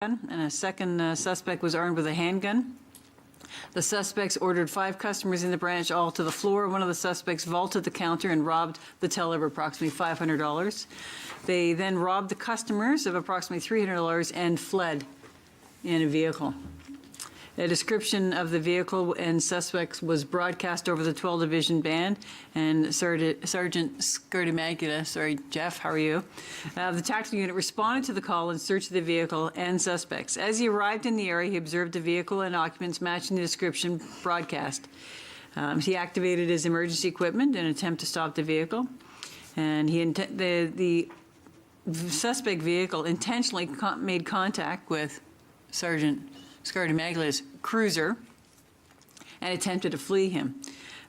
and a second suspect was armed with a handgun. The suspects ordered 5 customers in the branch all to the floor. One of the suspects vaulted the counter and robbed the teller of approximately $500. They then robbed the customers of approximately $300 and fled in a vehicle. A description of the vehicle and suspects was broadcast over the 12 Division Band, and Sergeant Skirtimagula, sorry, Jeff, how are you? The tactical unit responded to the call and searched the vehicle and suspects. As he arrived in the area, he observed the vehicle and occupants matching the description broadcast. He activated his emergency equipment in an attempt to stop the vehicle, and the suspect vehicle intentionally made contact with Sergeant Skirtimagula's cruiser and attempted to flee him.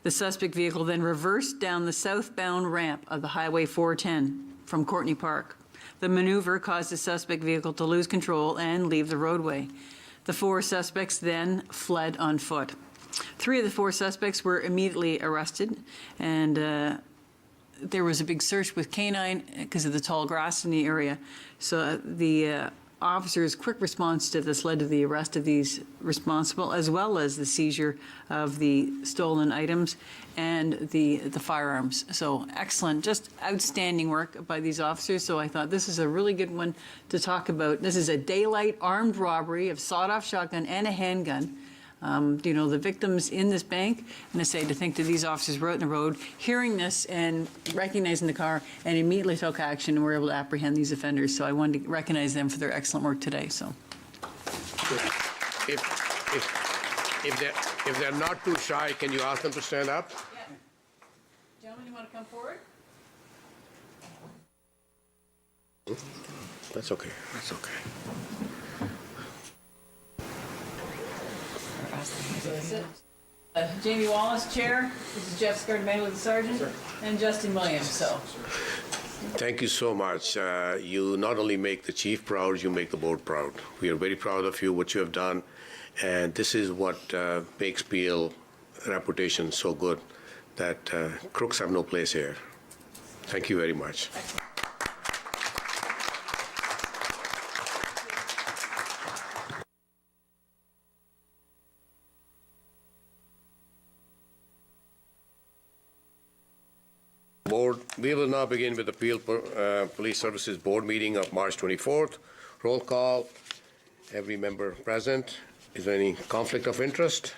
The suspect vehicle then reversed down the southbound ramp of the Highway 410 from Courtney Park. The maneuver caused the suspect vehicle to lose control and leave the roadway. The 4 suspects then fled on foot. 3 of the 4 suspects were immediately arrested, and there was a big search with canine because of the tall grass in the area. So the officers' quick response to this led to the arrest of these responsible, as well as the seizure of the stolen items and the firearms. So excellent, just outstanding work by these officers. So I thought this is a really good one to talk about. This is a daylight armed robbery of sawed-off shotgun and a handgun. The victims in this bank, and I say to think that these officers were out in the road, hearing this and recognizing the car, and immediately took action and were able to apprehend these offenders. So I wanted to recognize them for their excellent work today. So, if they're not too shy, can you ask them to stand up? yeah, gentlemen, you want to come forward? That's okay. That's okay. So that's it. Jamie Wallace, Chair. This is Jeff Skirtimagula, the Sergeant, and Justin Williams. So, Thank you so much. You not only make the chief proud, you make the board proud. We are very proud of you, what you have done, and this is what makes Peel reputation so good, that crooks have no place here. Thank you very much. excellent. Board, we will now begin with the Peel Police Services Board meeting of March 24th. Roll call. Every member present. Is there any conflict of interest?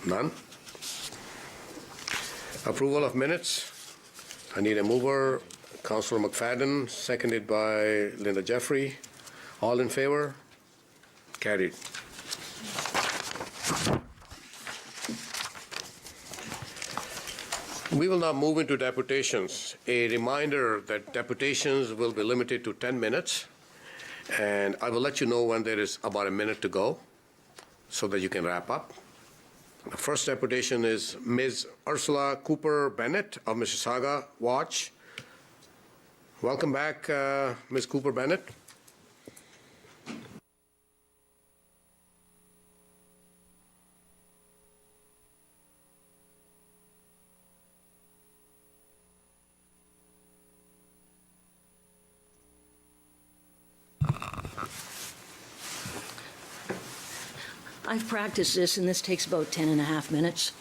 None. Approval of minutes. I need a mover. Councillor McFadden, seconded by Linda Jeffrey. All in favor? Carried. We will now move into deputations. A reminder that deputations will be limited to 10 minutes, and I will let you know when there is about a minute to go so that you can wrap up. The first deputation is Ms. Ursula Cooper Bennett of Mississauga Watch. Welcome back, Ms. Cooper Bennett. I've practiced this, and this takes about 10 and a half minutes.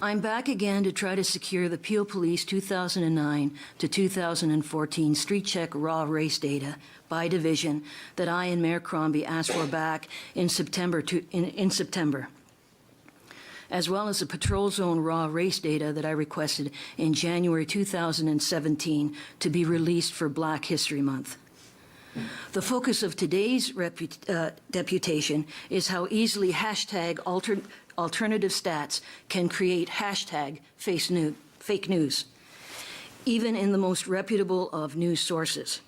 I'm back again to try to secure the Peel Police 2009 to 2014 Street Check Raw Race data by division that I and Mayor Crombie asked for back in September, as well as the Patrol Zone Raw Race data that I requested in January 2017 to be released for Black History Month. The focus of today's deputation is how easily hashtag alternative stats can create hashtag fake news, even in the most reputable of news sources.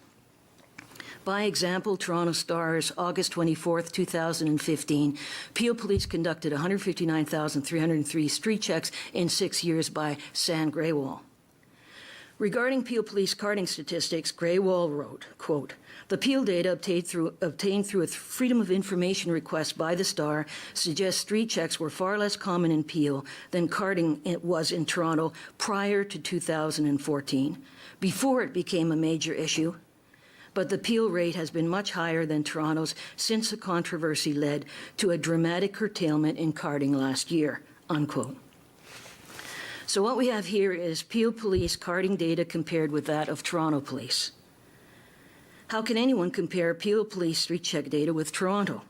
By example, Toronto Star's August 24th, 2015, Peel Police conducted 159,303 street checks in 6 years by San Greywall. Regarding Peel Police carding statistics, Graywall wrote, quote, "The Peel data obtained through a Freedom of Information request by the Star suggests street checks were far less common in Peel than carding it was in Toronto prior to 2014, before it became a major issue. But the Peel rate has been much higher than Toronto's since the controversy led to a dramatic curtailment in carding last year," unquote. So what we have here is Peel Police carding data compared with that of Toronto Police. How can anyone compare Peel Police street check data with Toronto?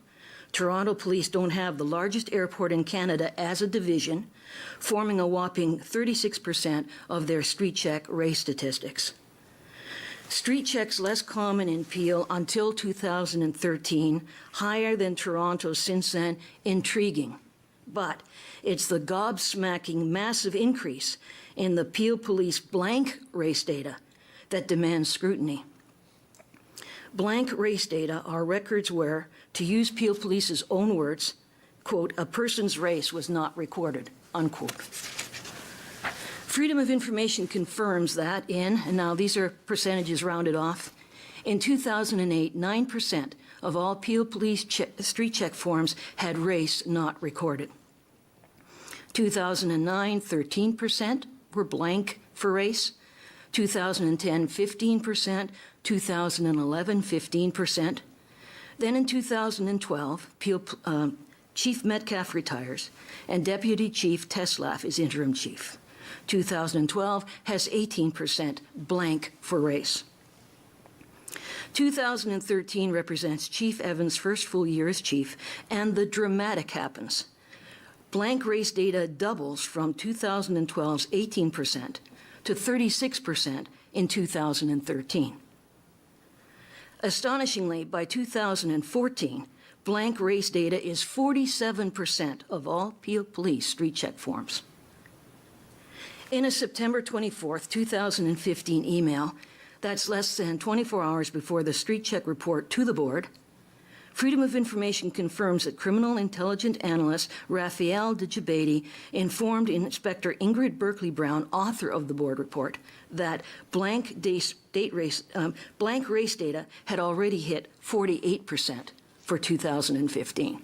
Toronto Police don't have the largest airport in Canada as a division, forming a whopping 36% of their street check race statistics. Street checks less common in Peel until 2013, higher than Toronto since then, intriguing. But it's the gobsmacking massive increase in the Peel Police blank race data that demands scrutiny. Blank race data are records where, to use Peel Police's own words, quote, "a person's race was not recorded," unquote. Freedom of Information confirms that and now these are percentages rounded off, in 2008, 9% of all Peel Police street check forms had race not recorded. 2009, 13% were blank for race. 2010, 15%. 2011, 15%. Then in 2012, Chief Metcalf retires and Deputy Chief Teslaff is interim chief. 2012 has 18% blank for race. 2013 represents Chief Evans' first full year as chief, and the dramatic happens. Blank race data doubles from 2012's 18% to 36% in 2013. Astonishingly, by 2014, blank race data is 47% of all Peel Police street check forms. In a September 24, 2015 email, that's less than 24 hours before the street check report to the board, Freedom of Information confirms that criminal intelligence analyst Raphael Djibati informed Inspector Ingrid Berkeley-Brown, author of the board report, that blank race data had already hit 48% for 2015.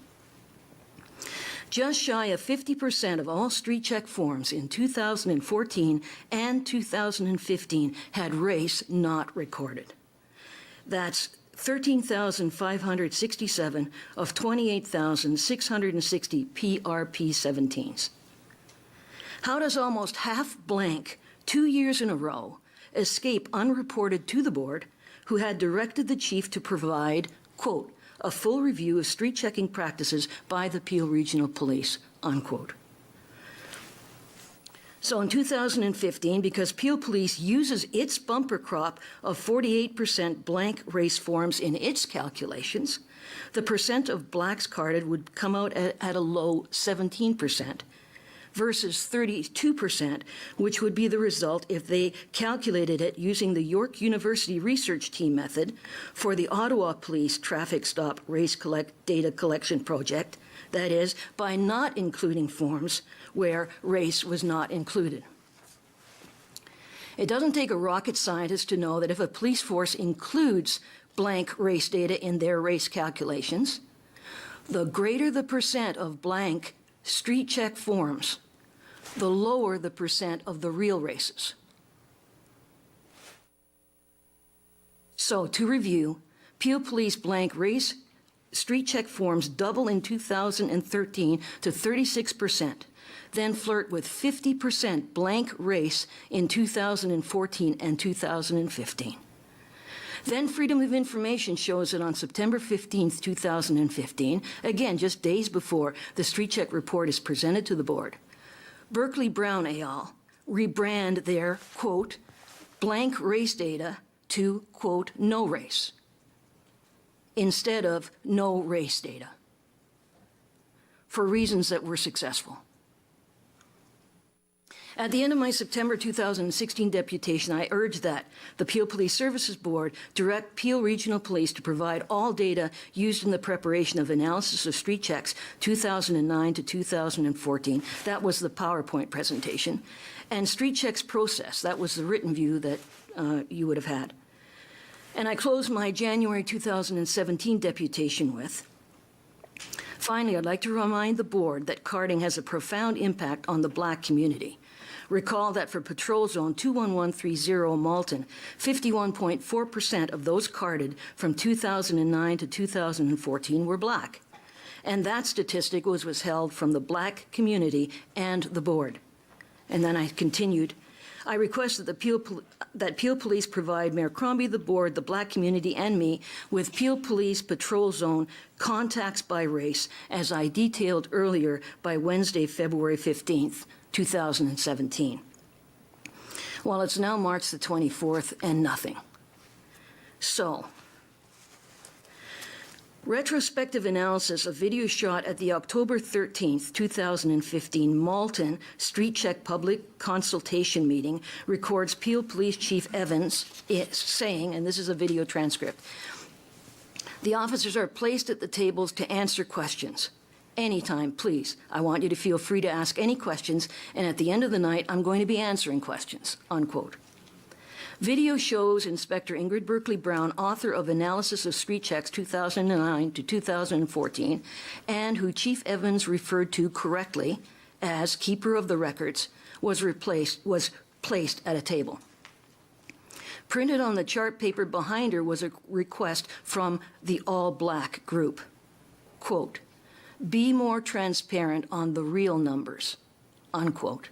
Just shy of 50% of all street check forms in 2014 and 2015 had race not recorded. That's 13,567 of 28,660 PRP-17s. How does almost half blank 2 years in a row escape unreported to the board, who had directed the chief to provide, quote, "a full review of street checking practices by the Peel Regional Police," unquote. So in 2015, because Peel Police uses its bumper crop of 48% blank race forms in its calculations, the percent of blacks carded would come out at a low 17% versus 32%, which would be the result if they calculated it using the York University research team method for the Ottawa Police Traffic Stop Race Data Collection Project, that is, by not including forms where race was not included. It doesn't take a rocket scientist to know that if a police force includes blank race data in their race calculations, the greater the percent of blank street check forms, the lower the percent of the real races. So to review, Peel Police blank race street check forms double in 2013 to 36%, then flirt with 50% blank race in 2014 and 2015. Then Freedom of Information shows that on September 15th, 2015, again, just days before the street check report is presented to the board, Berkeley-Brown et al. Rebrand their, quote, "blank race data" to, quote, "no race," instead of no race data, for reasons that were successful. At the end of my September 2016 deputation, I urged that the Peel Police Services Board direct Peel Regional Police to provide all data used in the preparation of analysis of street checks 2009 to 2014. That was the PowerPoint presentation. And street checks process. That was the written view that you would have had. And I closed my January 2017 deputation with, finally, I'd like to remind the board that carding has a profound impact on the Black community. Recall that for Patrol Zone 21130 Malton, 51.4% of those carded from 2009 to 2014 were Black. And that statistic was withheld from the Black community and the board. And then I continued, I request that Peel Police provide Mayor Crombie, the board, the Black community, and me with Peel Police Patrol Zone contacts by race, as I detailed earlier by Wednesday, February 15th, 2017. Well, it's now March the 24th and nothing. So, retrospective analysis of video shot at the October 13th, 2015 Malton Street Check Public Consultation Meeting records Peel Police Chief Evans saying, and this is a video transcript, the officers are placed at the tables to answer questions. Anytime, please. I want you to feel free to ask any questions, and at the end of the night, I'm going to be answering questions, unquote. Video shows Inspector Ingrid Berkeley Brown, author of Analysis of Street Checks 2009 to 2014, and who Chief Evans referred to correctly as keeper of the records, was placed at a table. Printed on the chart paper behind her was a request from the all-Black group. Quote, be more transparent on the real numbers, unquote.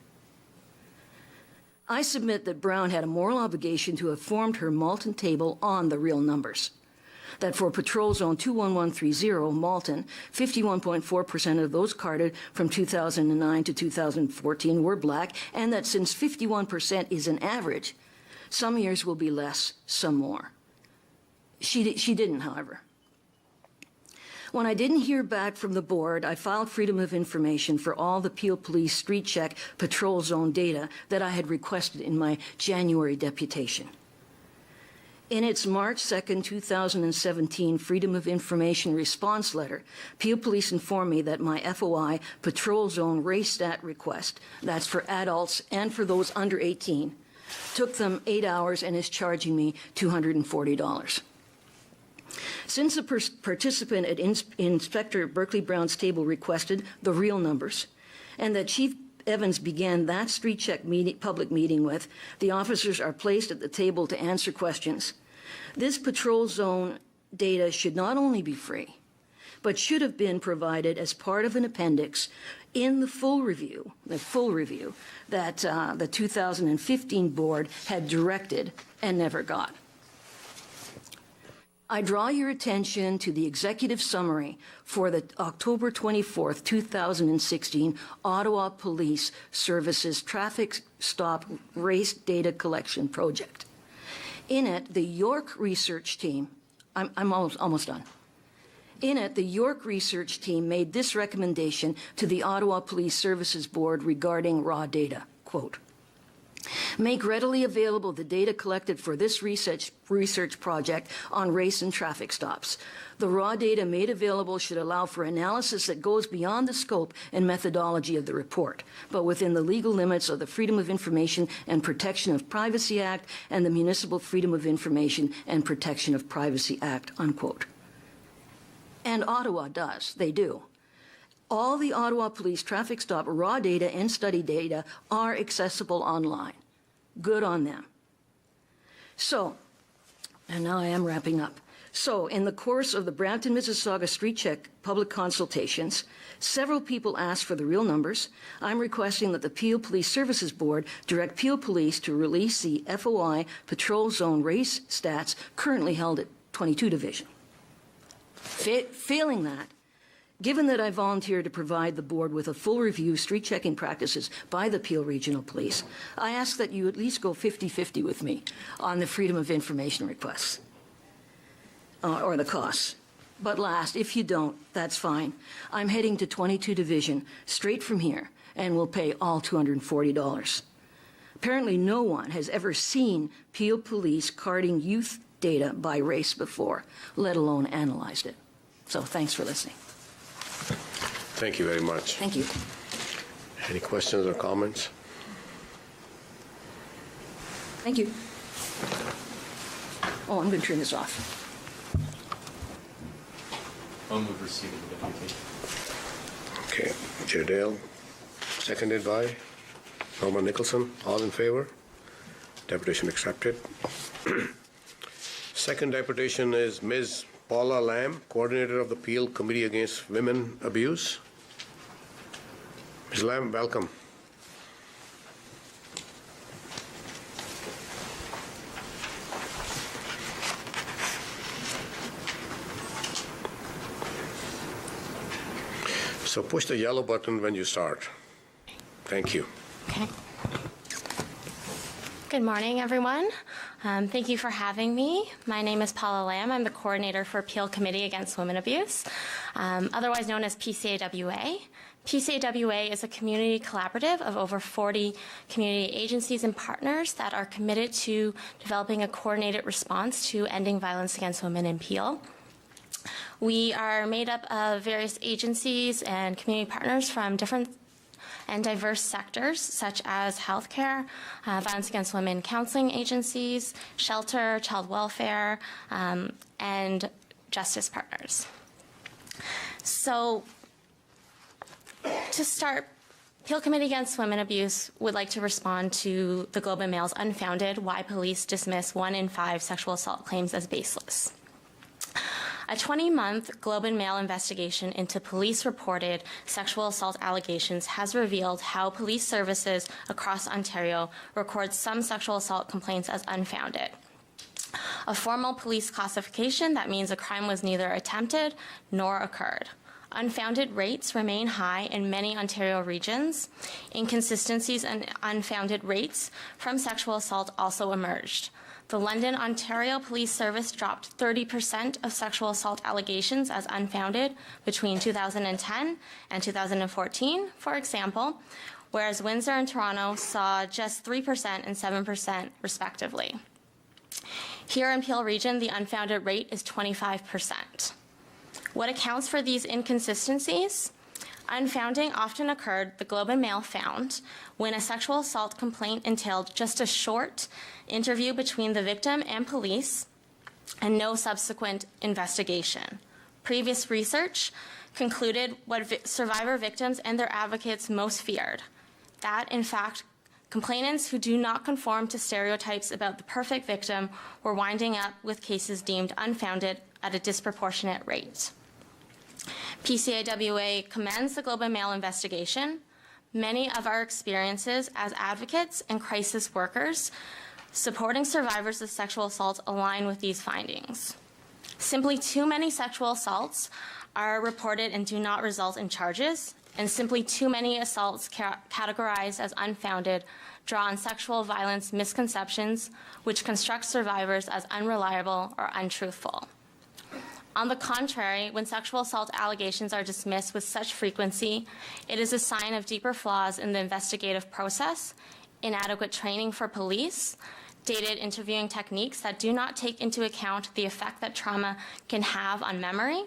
I submit that Brown had a moral obligation to have formed her Malton table on the real numbers. That for Patrol Zone 21130 Malton, 51.4% of those carded from 2009 to 2014 were Black, and that since 51% is an average, some years will be less, some more. She didn't, however. When I didn't hear back from the board, I filed Freedom of Information for all the Peel Police Street Check Patrol Zone data that I had requested in my January deputation. In its March 2, 2017 Freedom of Information response letter, Peel Police informed me that my FOI Patrol Zone race stat request, that's for adults and for those under 18, took them 8 hours and is charging me $240. Since the participant at Inspector Berkeley Brown's table requested the real numbers, and that Chief Evans began that street check public meeting with, the officers are placed at the table to answer questions. This patrol zone data should not only be free, but should have been provided as part of an appendix in the full review that the 2015 board had directed and never got. I draw your attention to the executive summary for the October 24th, 2016 Ottawa Police Services Traffic Stop Race Data Collection Project. In it, the York research team, I'm almost done. In it, the York research team made this recommendation to the Ottawa Police Services Board regarding raw data, quote, make readily available the data collected for this research project on race and traffic stops. The raw data made available should allow for analysis that goes beyond the scope and methodology of the report, but within the legal limits of the Freedom of Information and Protection of Privacy Act and the Municipal Freedom of Information and Protection of Privacy Act, unquote. And Ottawa does, they do. All the Ottawa Police traffic stop raw data and study data are accessible online. Good on them. So, and now I am wrapping up. So, in the course of the Brampton, Mississauga Street Check public consultations, several people asked for the real numbers. I'm requesting that the Peel Police Services Board direct Peel Police to release the FOI Patrol Zone race stats currently held at 22 Division. Failing that, given that I volunteered to provide the board with a full review of street checking practices by the Peel Regional Police, I ask that you at least go 50-50 with me on the Freedom of Information requests or the costs. But last, if you don't, that's fine. I'm heading to 22 Division straight from here and will pay all $240. Apparently, no one has ever seen Peel Police carding youth data by race before, let alone analyzed it. So thanks for listening. Thank you very much. Thank you. Any questions or comments? Thank you. Oh, I'm going to turn this off. I'll move receipt of the deputation. Okay, Chair Dale, seconded by Norman Nicholson. All in favor? Deputation accepted. Second deputation is Ms. Paula Lamb, Coordinator of the Peel Committee Against Women Abuse. Ms. Lamb, welcome. So push the yellow button when you start. Thank you. Okay. Good morning, everyone. Thank you for having me. My name is Paula Lamb. I'm the coordinator for Peel Committee Against Women Abuse, otherwise known as PCAWA. PCAWA is a community collaborative of over 40 community agencies and partners that are committed to developing a coordinated response to ending violence against women in Peel. We are made up of various agencies and community partners from different and diverse sectors, such as healthcare, violence against women counseling agencies, shelter, child welfare, and justice partners. So, to start, Peel Committee Against Women Abuse would like to respond to the Globe and Mail's unfounded "Why Police Dismiss 1 in 5 Sexual Assault Claims as Baseless." A 20-month Globe and Mail investigation into police-reported sexual assault allegations has revealed how police services across Ontario record some sexual assault complaints as unfounded. A formal police classification that means a crime was neither attempted nor occurred. Unfounded rates remain high in many Ontario regions. Inconsistencies and unfounded rates from sexual assault also emerged. The London, Ontario Police Service dropped 30% of sexual assault allegations as unfounded between 2010 and 2014, for example, whereas Windsor and Toronto saw just 3% and 7% respectively. Here in Peel Region, the unfounded rate is 25%. What accounts for these inconsistencies? Unfounding often occurred, the Globe and Mail found, when a sexual assault complaint entailed just a short interview between the victim and police and no subsequent investigation. Previous research concluded what survivor victims and their advocates most feared, that, in fact, complainants who do not conform to stereotypes about the perfect victim were winding up with cases deemed unfounded at a disproportionate rate. PCAWA commends the Globe and Mail investigation. Many of our experiences as advocates and crisis workers supporting survivors of sexual assault align with these findings. Simply too many sexual assaults are reported and do not result in charges, and simply too many assaults categorized as unfounded draw on sexual violence misconceptions, which construct survivors as unreliable or untruthful. On the contrary, when sexual assault allegations are dismissed with such frequency, it is a sign of deeper flaws in the investigative process, inadequate training for police, dated interviewing techniques that do not take into account the effect that trauma can have on memory,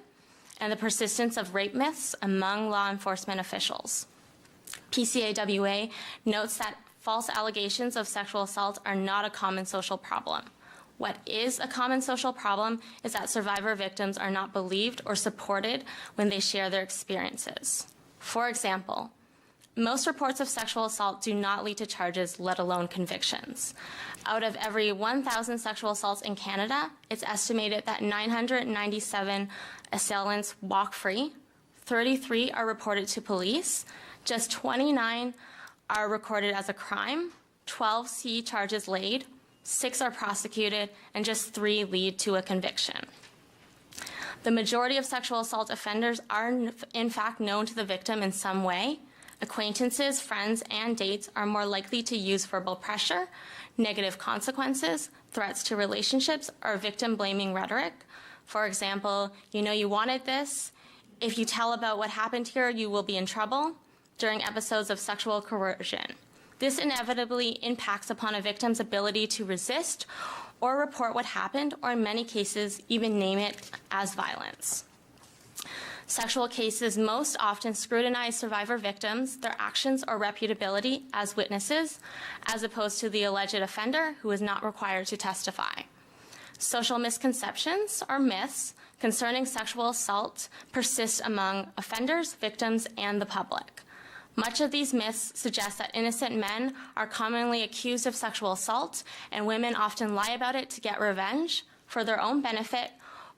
and the persistence of rape myths among law enforcement officials. PCAWA notes that false allegations of sexual assault are not a common social problem. What is a common social problem is that survivor victims are not believed or supported when they share their experiences. For example, most reports of sexual assault do not lead to charges, let alone convictions. Out of every 1,000 sexual assaults in Canada, it's estimated that 997 assailants walk free, 33 are reported to police, just 29 are recorded as a crime, 12 see charges laid, 6 are prosecuted, and just 3 lead to a conviction. The majority of sexual assault offenders are in fact known to the victim in some way. Acquaintances, friends, and dates are more likely to use verbal pressure, negative consequences, threats to relationships, or victim-blaming rhetoric. For example, you know you wanted this. If you tell about what happened here, you will be in trouble. During episodes of sexual coercion. This inevitably impacts upon a victim's ability to resist or report what happened, or in many cases, even name it as violence. Sexual cases most often scrutinize survivor victims, their actions or reputability as witnesses, as opposed to the alleged offender who is not required to testify. Social misconceptions or myths concerning sexual assault persist among offenders, victims, and the public. Much of these myths suggest that innocent men are commonly accused of sexual assault, and women often lie about it to get revenge for their own benefit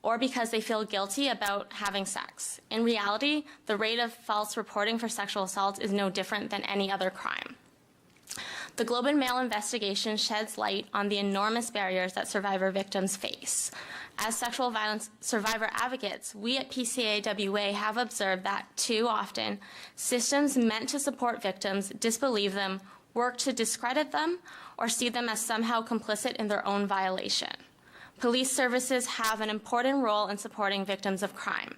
or because they feel guilty about having sex. In reality, the rate of false reporting for sexual assault is no different than any other crime. The Globe and Mail investigation sheds light on the enormous barriers that survivor victims face. As sexual violence survivor advocates, we at PCAWA have observed that too often, systems meant to support victims disbelieve them, work to discredit them, or see them as somehow complicit in their own violation. Police services have an important role in supporting victims of crime.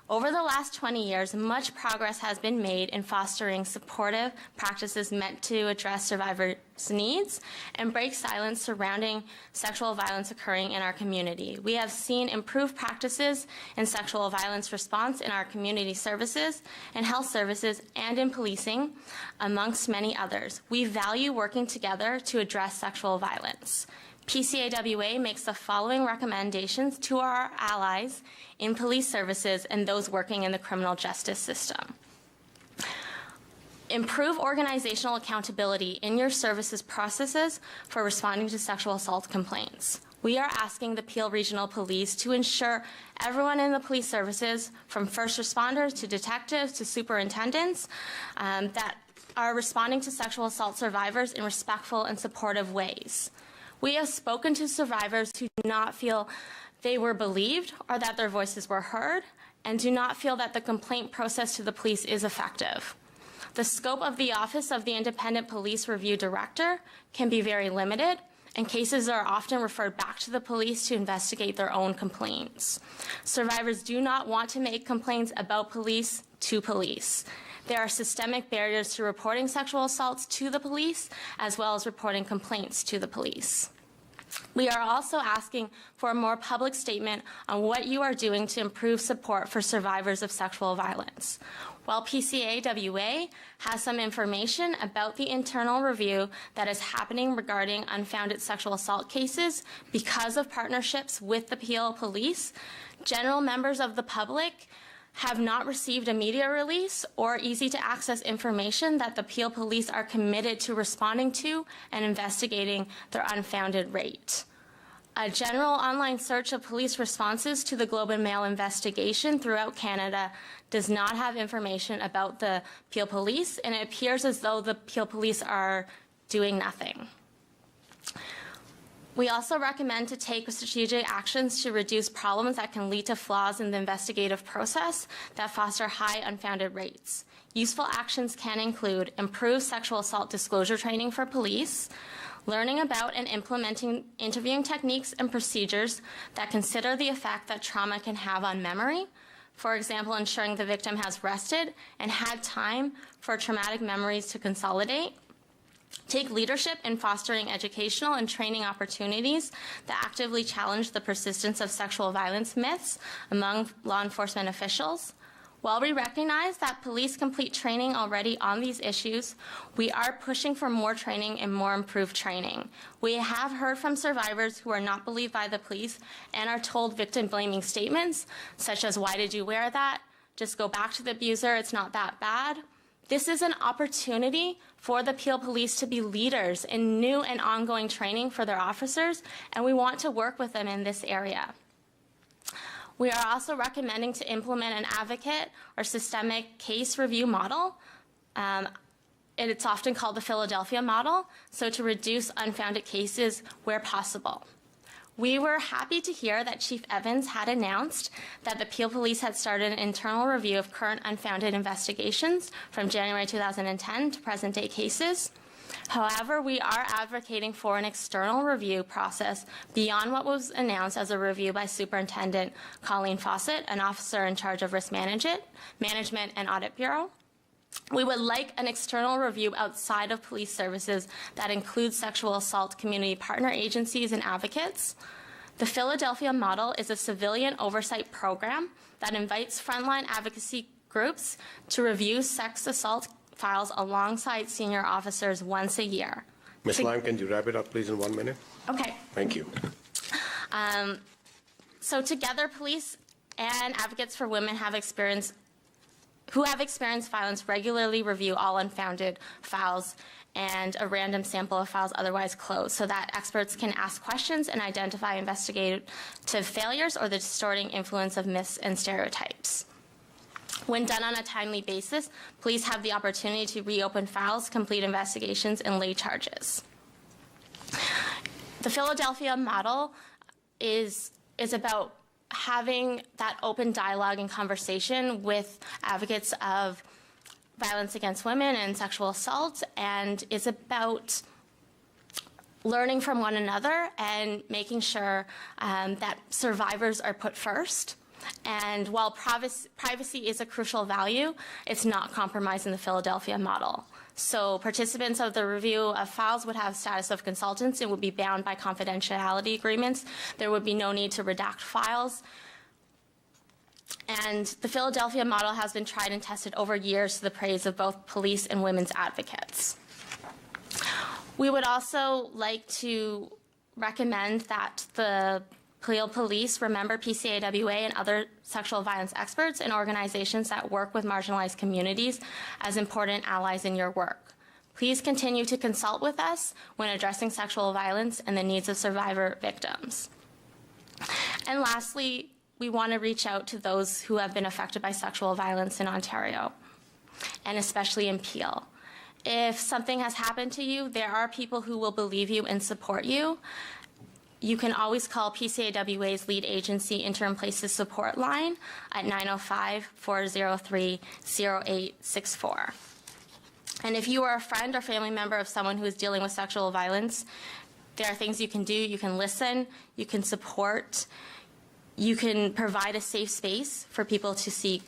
Over the last 20 years, much progress has been made in fostering supportive practices meant to address survivors' needs and break silence surrounding sexual violence occurring in our community. We have seen improved practices in sexual violence response in our community services and health services and in policing, amongst many others. We value working together to address sexual violence. PCAWA makes the following recommendations to our allies in police services and those working in the criminal justice system. Improve organizational accountability in your services processes for responding to sexual assault complaints. We are asking the Peel Regional Police to ensure everyone in the police services, from first responders to detectives to superintendents, that are responding to sexual assault survivors in respectful and supportive ways. We have spoken to survivors who do not feel they were believed or that their voices were heard, and do not feel that the complaint process to the police is effective. The scope of the Office of the Independent Police Review Director can be very limited, and cases are often referred back to the police to investigate their own complaints. Survivors do not want to make complaints about police to police. There are systemic barriers to reporting sexual assaults to the police, as well as reporting complaints to the police. We are also asking for a more public statement on what you are doing to improve support for survivors of sexual violence. While PCAWA has some information about the internal review that is happening regarding unfounded sexual assault cases because of partnerships with the Peel Police, general members of the public have not received a media release or easy-to-access information that the Peel Police are committed to responding to and investigating their unfounded rate. A general online search of police responses to the Globe and Mail investigation throughout Canada does not have information about the Peel Police, and it appears as though the Peel Police are doing nothing. We also recommend to take strategic actions to reduce problems that can lead to flaws in the investigative process that foster high unfounded rates. Useful actions can include improved sexual assault disclosure training for police, learning about and implementing interviewing techniques and procedures that consider the effect that trauma can have on memory. For example, ensuring the victim has rested and had time for traumatic memories to consolidate. Take leadership in fostering educational and training opportunities that actively challenge the persistence of sexual violence myths among law enforcement officials. While we recognize that police complete training already on these issues, we are pushing for more training and more improved training. We have heard from survivors who are not believed by the police and are told victim-blaming statements, such as, "Why did you wear that? Just go back to the abuser, it's not that bad." This is an opportunity for the Peel Police to be leaders in new and ongoing training for their officers, and we want to work with them in this area. We are also recommending to implement an advocate or systemic case review model. It's often called the Philadelphia model, so to reduce unfounded cases where possible. We were happy to hear that Chief Evans had announced that the Peel Police had started an internal review of current unfounded investigations from January 2010 to present-day cases. However, we are advocating for an external review process beyond what was announced as a review by Superintendent Colleen Fawcett, an officer in charge of risk management and Audit Bureau. We would like an external review outside of police services that includes sexual assault community partner agencies and advocates. The Philadelphia model is a civilian oversight program that invites frontline advocacy groups to review sex assault files alongside senior officers once a year. Ms. Lime, can you wrap it up, please, in 1 minute? Okay. Thank you. So together, police and advocates for women who have experienced violence regularly review all unfounded files and a random sample of files otherwise closed so that experts can ask questions and identify investigative failures or the distorting influence of myths and stereotypes. When done on a timely basis, police have the opportunity to reopen files, complete investigations, and lay charges. The Philadelphia model is about having that open dialogue and conversation with advocates of violence against women and sexual assault, and is about learning from one another and making sure that survivors are put first. And while privacy is a crucial value, it's not compromised in the Philadelphia model. So participants of the review of files would have status of consultants and would be bound by confidentiality agreements. There would be no need to redact files. And the Philadelphia model has been tried and tested over years to the praise of both police and women's advocates. We would also like to recommend that the Peel Police remember PCAWA and other sexual violence experts and organizations that work with marginalized communities as important allies in your work. Please continue to consult with us when addressing sexual violence and the needs of survivor victims. And lastly, we want to reach out to those who have been affected by sexual violence in Ontario, and especially in Peel. If something has happened to you, there are people who will believe you and support you. You can always call PCAWA's lead agency Interim Places Support Line at 905-403-0864. And if you are a friend or family member of someone who is dealing with sexual violence, there are things you can do. You can listen, you can support, you can provide a safe space for people to seek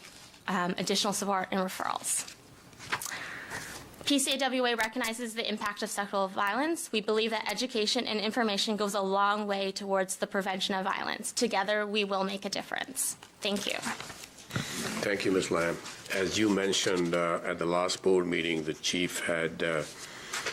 additional support and referrals. PCAWA recognizes the impact of sexual violence. We believe that education and information goes a long way towards the prevention of violence. Together, we will make a difference. Thank you. Thank you, Ms. Lamb. As you mentioned at the last board meeting, the chief had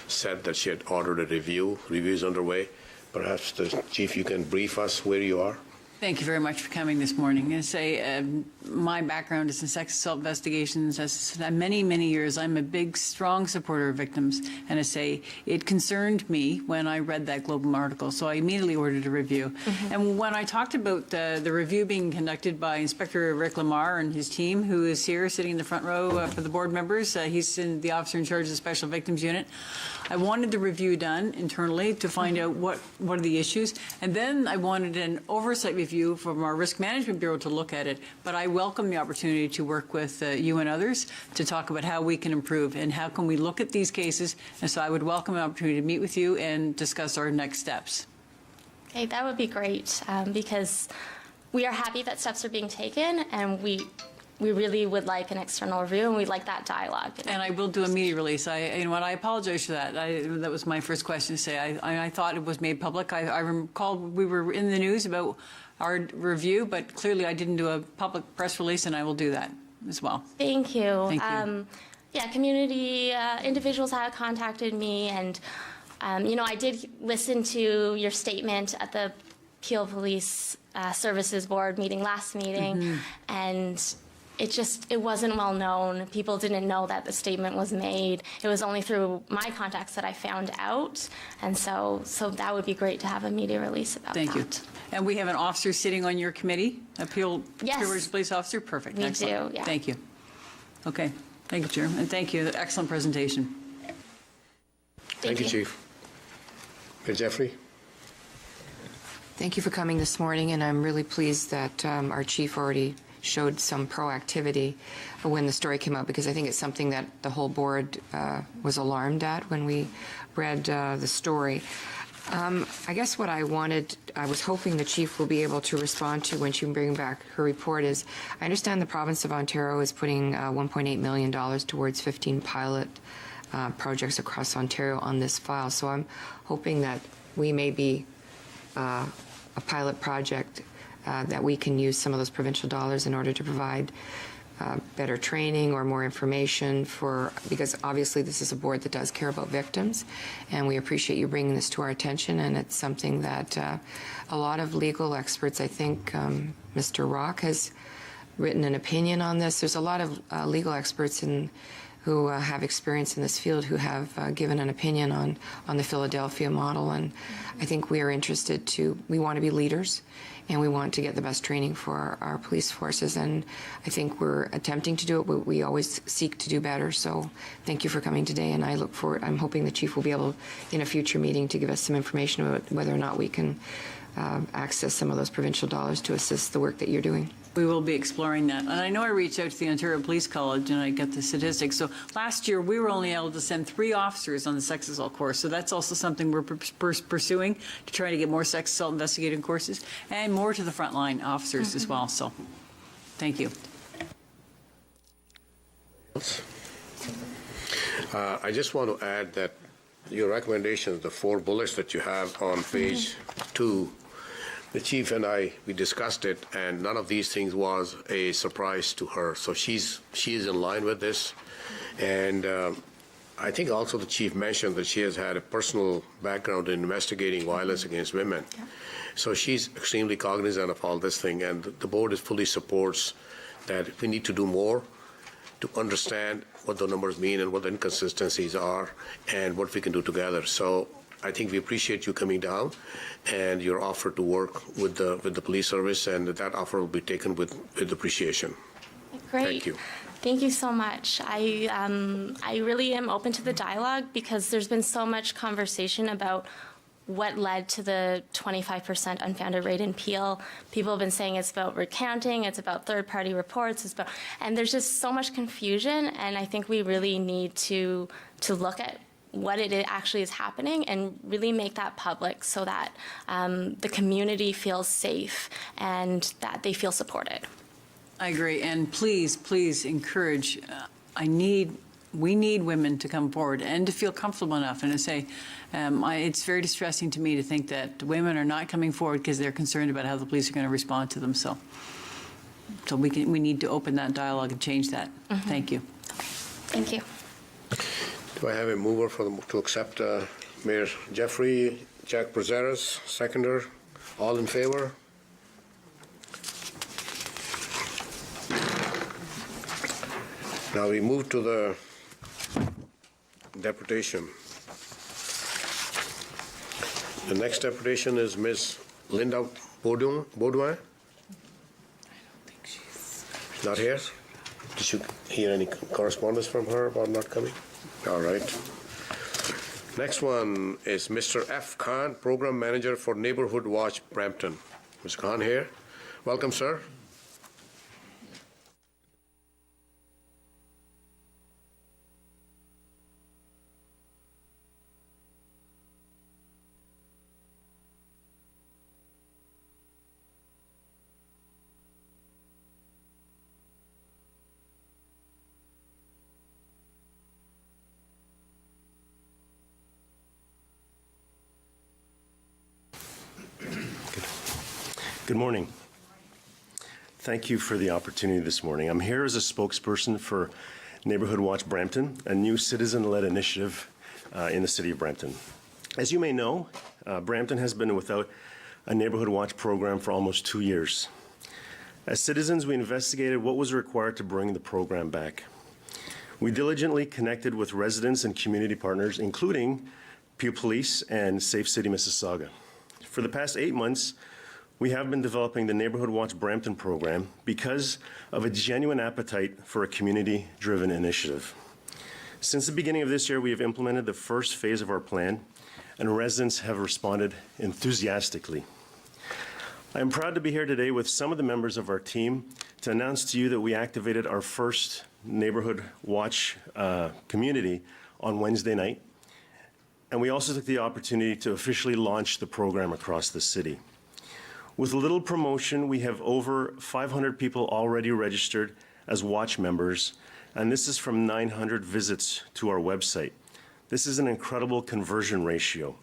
said that she had ordered a review. Review is underway. Perhaps, the chief, you can brief us where you are? Thank you very much for coming this morning. I say my background is in sex assault investigations. As many, many years, I'm a big, strong supporter of victims. And I say it concerned me when I read that Global article, so I immediately ordered a review. Mm-hmm. And when I talked about the review being conducted by Inspector Rick Lamar and his team, who is here sitting in the front row for the board members, he's the officer in charge of the Special Victims Unit. I wanted the review done internally to find out what are the issues, and then I wanted an oversight review from our Risk Management Bureau to look at it. But I welcome the opportunity to work with you and others to talk about how we can improve and how can we look at these cases. And so I would welcome an opportunity to meet with you and discuss our next steps. Okay, that would be great because we are happy that steps are being taken, and we really would like an external review, and we'd like that dialogue. And I will do a media release. I apologize for that. That was my first question to say. I thought it was made public. I recall we were in the news about our review, but clearly I didn't do a public press release, and I will do that as well. Thank you. Thank you. Yeah, community individuals have contacted me, and I did listen to your statement at the Peel Police Services Board meeting last meeting, and it wasn't well known. People didn't know that the statement was made. It was only through my contacts that I found out. And so that would be great to have a media release about that. Thank you. And we have an officer sitting on your committee, a Peel Police officer? Perfect. We Excellent. do, yeah. Thank you. Okay. Thank you, Chair. And thank you. Excellent presentation. Thank you, Chief. Jeffrey? Thank you for coming this morning, and I'm really pleased that our chief already showed some proactivity when the story came out, because I think it's something that the whole board was alarmed at when we read the story. I guess what I was hoping the chief will be able to respond to when she brings back her report is, I understand the province of Ontario is putting $1.8 million towards 15 pilot projects across Ontario on this file. So I'm hoping that we may be a pilot project that we can use some of those provincial dollars in order to provide better training or more information because obviously this is a board that does care about victims, and we appreciate you bringing this to our attention, and it's something that a lot of legal experts, I think Mr. Rock has written an opinion on this. There's a lot of legal experts who have experience in this field who have given an opinion on the Philadelphia model, and I think we are interested we want to be leaders, and we want to get the best training for our police forces, and I think we're attempting to do it, but we always seek to do better. So thank you for coming today, and I look forward, I'm hoping the chief will be able in a future meeting to give us some information about whether or not we can access some of those provincial dollars to assist the work that you're doing. We will be exploring that. And I know I reached out to the Ontario Police College and I got the statistics. So last year, we were only able to send 3 officers on the sex assault course. So that's also something we're pursuing to try to get more sex assault investigating courses and more to the frontline officers as well. So thank you. I just want to add that your recommendations, the 4 bullets that you have on page 2, the chief and we discussed it, and none of these things was a surprise to her. So she is in line with this. And I think also the chief mentioned that she has had a personal background in investigating violence against women. Yeah. So she's extremely cognizant of all this thing, and the board fully supports that we need to do more to understand what the numbers mean and what the inconsistencies are and what we can do together. So I think we appreciate you coming down and your offer to work with the police service, and that offer will be taken with appreciation. Great. Thank you. Thank you so much. I really am open to the dialogue because there's been so much conversation about what led to the 25% unfounded rate in Peel. People have been saying it's about recounting, it's about third-party reports, and there's just so much confusion, and I think we really need to look at what it actually is happening and really make that public so that the community feels safe and that they feel supported. I agree. And please, please encourage, we need women to come forward and to feel comfortable enough and to say, it's very distressing to me to think that women are not coming forward because they're concerned about how the police are going to respond to them. So we need to open that dialogue and change that. Mm-hmm. Thank you. Thank you. Do I have a mover to accept Mayor Jeffrey, Jack Brazeras, seconder? All in favor? Now we move to the deputation. The next deputation is Ms. Linda Baudouin. I don't think she's not here. Did you hear any correspondence from her about not coming? All right. Next one is Mr. F. Khan, Program Manager for Neighborhood Watch Brampton. Mr. Khan here. Welcome, sir. Good morning. Thank you for the opportunity this morning. I'm here as a spokesperson for Neighborhood Watch Brampton, a new citizen-led initiative in the city of Brampton. As you may know, Brampton has been without a Neighborhood Watch program for almost 2 years. As citizens, we investigated what was required to bring the program back. We diligently connected with residents and community partners, including Peel Police and Safe City, Mississauga. For the past 8 months, we have been developing the Neighborhood Watch Brampton program because of a genuine appetite for a community-driven initiative. Since the beginning of this year, we have implemented the first phase of our plan, and residents have responded enthusiastically. I am proud to be here today with some of the members of our team to announce to you that we activated our first Neighborhood Watch community on Wednesday night. and we also took the opportunity to officially launch the program across the city. With little promotion, we have over 500 people already registered as watch members, and this is from 900 visits to our website. This is an incredible conversion ratio.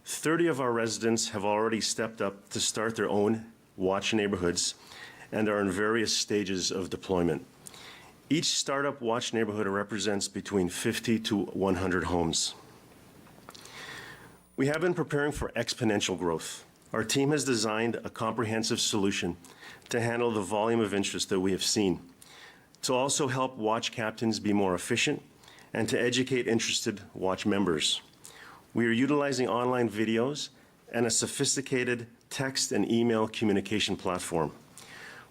30 of our residents have already stepped up to start their own watch neighborhoods and are in various stages of deployment. Each startup watch neighborhood represents between 50 to 100 homes. We have been preparing for exponential growth. Our team has designed a comprehensive solution to handle the volume of interest that we have seen, to also help watch captains be more efficient, and to educate interested watch members. We are utilizing online videos and a sophisticated text and email communication platform.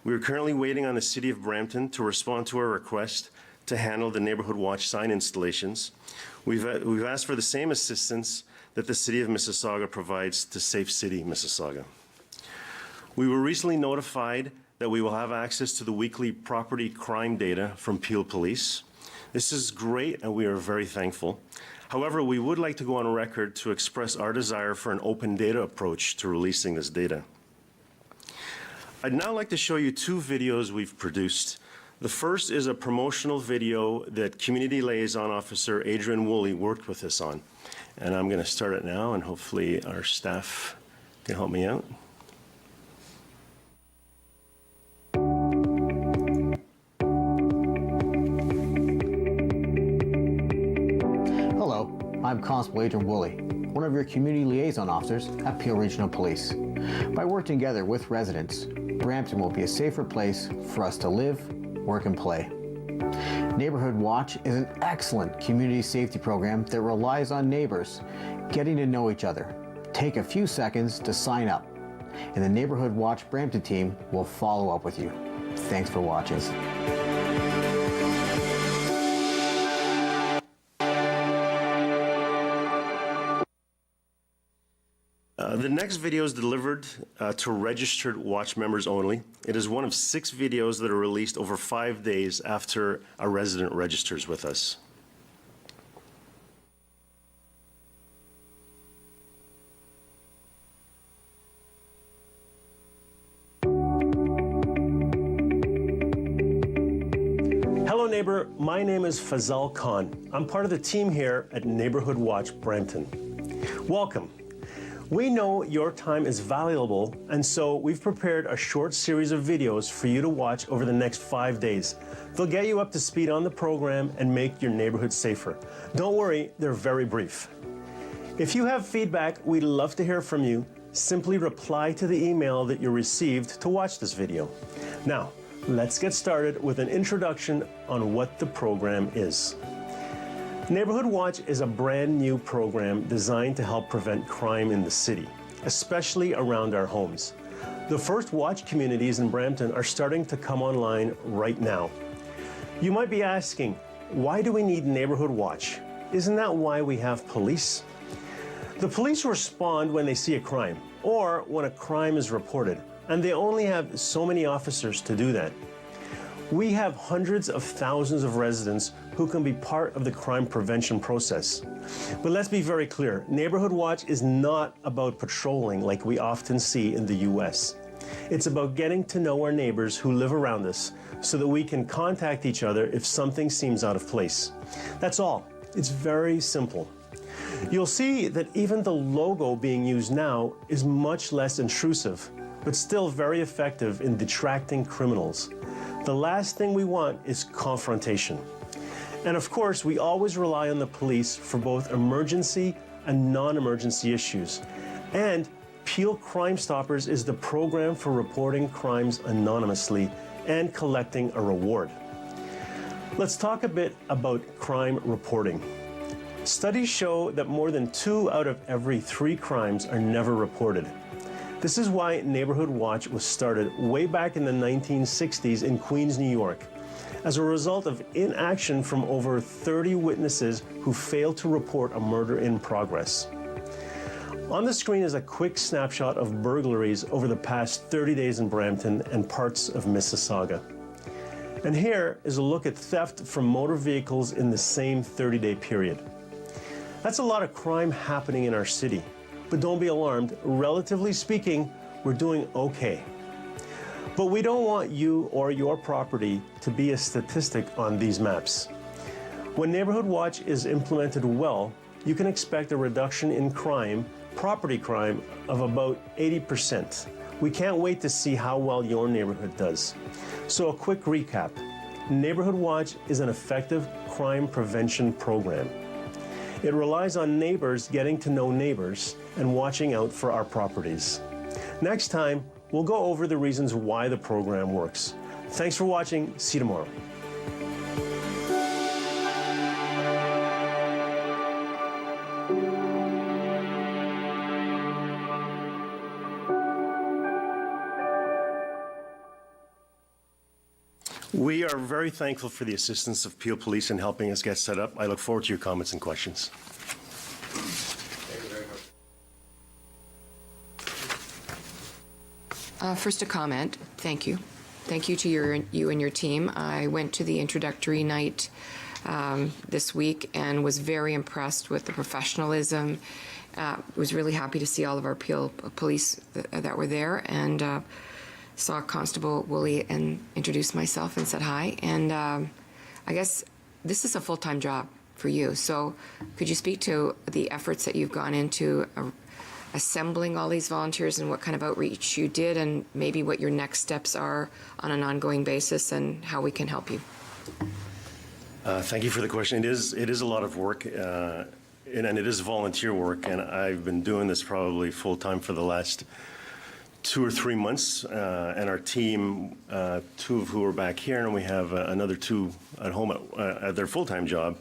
We are currently waiting on the City of Brampton to respond to our request to handle the Neighborhood Watch sign installations. We've asked for the same assistance that the City of Mississauga provides to Safe City, Mississauga. We were recently notified that we will have access to the weekly property crime data from Peel Police. This is great, and we are very thankful. However, we would like to go on record to express our desire for an open data approach to releasing this data. I'd now like to show you two videos we've produced. The first is a promotional video that Community Liaison Officer Adrian Woolley worked with us on. And I'm going to start it now, and hopefully our staff can help me out. Hello, I'm Constable Adrian Woolley, one of your community liaison officers at Peel Regional Police. By working together with residents, Brampton will be a safer place for us to live, work, and play. Neighborhood Watch is an excellent community safety program that relies on neighbors getting to know each other. Take a few seconds to sign up, and the Neighborhood Watch Brampton team will follow up with you. Thanks for watching. The next video is delivered to registered watch members only. It is one of 6 videos that are released over 5 days after a resident registers with us. Hello neighbor, my name is Fazal Khan. I'm part of the team here at Neighborhood Watch Brampton. Welcome. We know your time is valuable, and so we've prepared a short series of videos for you to watch over the next 5 days. They'll get you up to speed on the program and make your neighborhood safer. Don't worry, they're very brief. If you have feedback, we'd love to hear from you. Simply reply to the email that you received to watch this video. Now, let's get started with an introduction on what the program is. Neighborhood Watch is a brand new program designed to help prevent crime in the city, especially around our homes. The first watch communities in Brampton are starting to come online right now. You might be asking, why do we need Neighborhood Watch? Isn't that why we have police? The police respond when they see a crime or when a crime is reported, and they only have so many officers to do that. We have hundreds of thousands of residents who can be part of the crime prevention process. But let's be very clear, Neighborhood Watch is not about patrolling like we often see in the US. It's about getting to know our neighbors who live around us so that we can contact each other if something seems out of place. That's all. It's very simple. You'll see that even the logo being used now is much less intrusive, but still very effective in detracting criminals. The last thing we want is confrontation. And of course, we always rely on the police for both emergency and non-emergency issues. And Peel Crime Stoppers is the program for reporting crimes anonymously and collecting a reward. Let's talk a bit about crime reporting. Studies show that more than 2 out of every 3 crimes are never reported. This is why Neighborhood Watch was started way back in the 1960s in Queens, New York, as a result of inaction from over 30 witnesses who failed to report a murder in progress. On the screen is a quick snapshot of burglaries over the past 30 days in Brampton and parts of Mississauga. And here is a look at theft from motor vehicles in the same 30-day period. That's a lot of crime happening in our city. But don't be alarmed. Relatively speaking, we're doing okay. But we don't want you or your property to be a statistic on these maps. When Neighborhood Watch is implemented well, you can expect a reduction in crime, property crime, of about 80%. We can't wait to see how well your neighborhood does. So a quick recap. Neighborhood Watch is an effective crime prevention program. It relies on neighbors getting to know neighbors and watching out for our properties. Next time, we'll go over the reasons why the program works. Thanks for watching. See you tomorrow. We are very thankful for the assistance of Peel Police in helping us get set up. I look forward to your comments and questions. First, a comment. Thank you. Thank you to you and your team. I went to the introductory night this week and was very impressed with the professionalism. Was really happy to see all of our Peel Police that were there, and saw Constable Woolley and introduced myself and said hi. And I guess this is a full-time job for you. So could you speak to the efforts that you've gone into assembling all these volunteers and what kind of outreach you did, and maybe what your next steps are on an ongoing basis and how we can help you? Thank you for the question. It is a lot of work, and it is volunteer work, and I've been doing this probably full-time for the last 2 or 3 months, and our team, 2 of who are back here, and we have another 2 at home at their full-time job.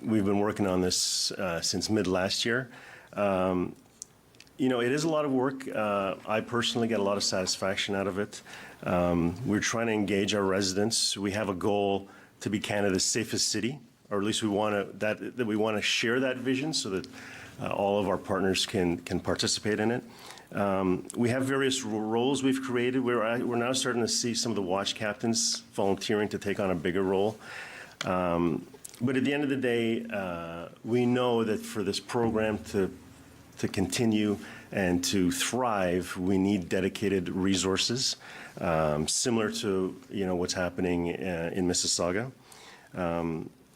We've been working on this since mid last year. You know, it is a lot of work. I personally get a lot of satisfaction out of it. We're trying to engage our residents. We have a goal to be Canada's safest city, or at least we want to share that vision so that all of our partners can participate in it. We have various roles we've created. We're now starting to see some of the watch captains volunteering to take on a bigger role. But at the end of the day, we know that for this program to continue and to thrive, we need dedicated resources, similar to what's happening in Mississauga.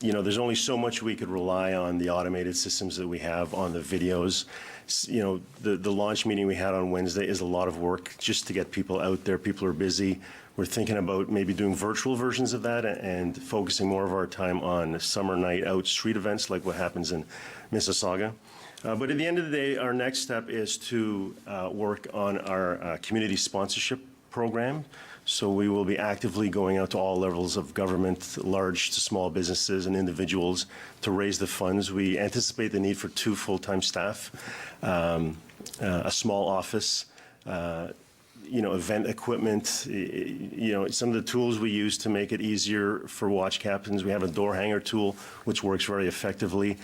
You know, there's only so much we could rely on the automated systems that we have, on the videos. You know, the launch meeting we had on Wednesday is a lot of work just to get people out there. People are busy. We're thinking about maybe doing virtual versions of that and focusing more of our time on summer night out street events like what happens in Mississauga. But at the end of the day, our next step is to work on our community sponsorship program. So we will be actively going out to all levels of government, large to small businesses and individuals, to raise the funds. We anticipate the need for 2 full-time staff, a small office, event equipment, some of the tools we use to make it easier for watch captains. We have a door hanger tool, which works very effectively.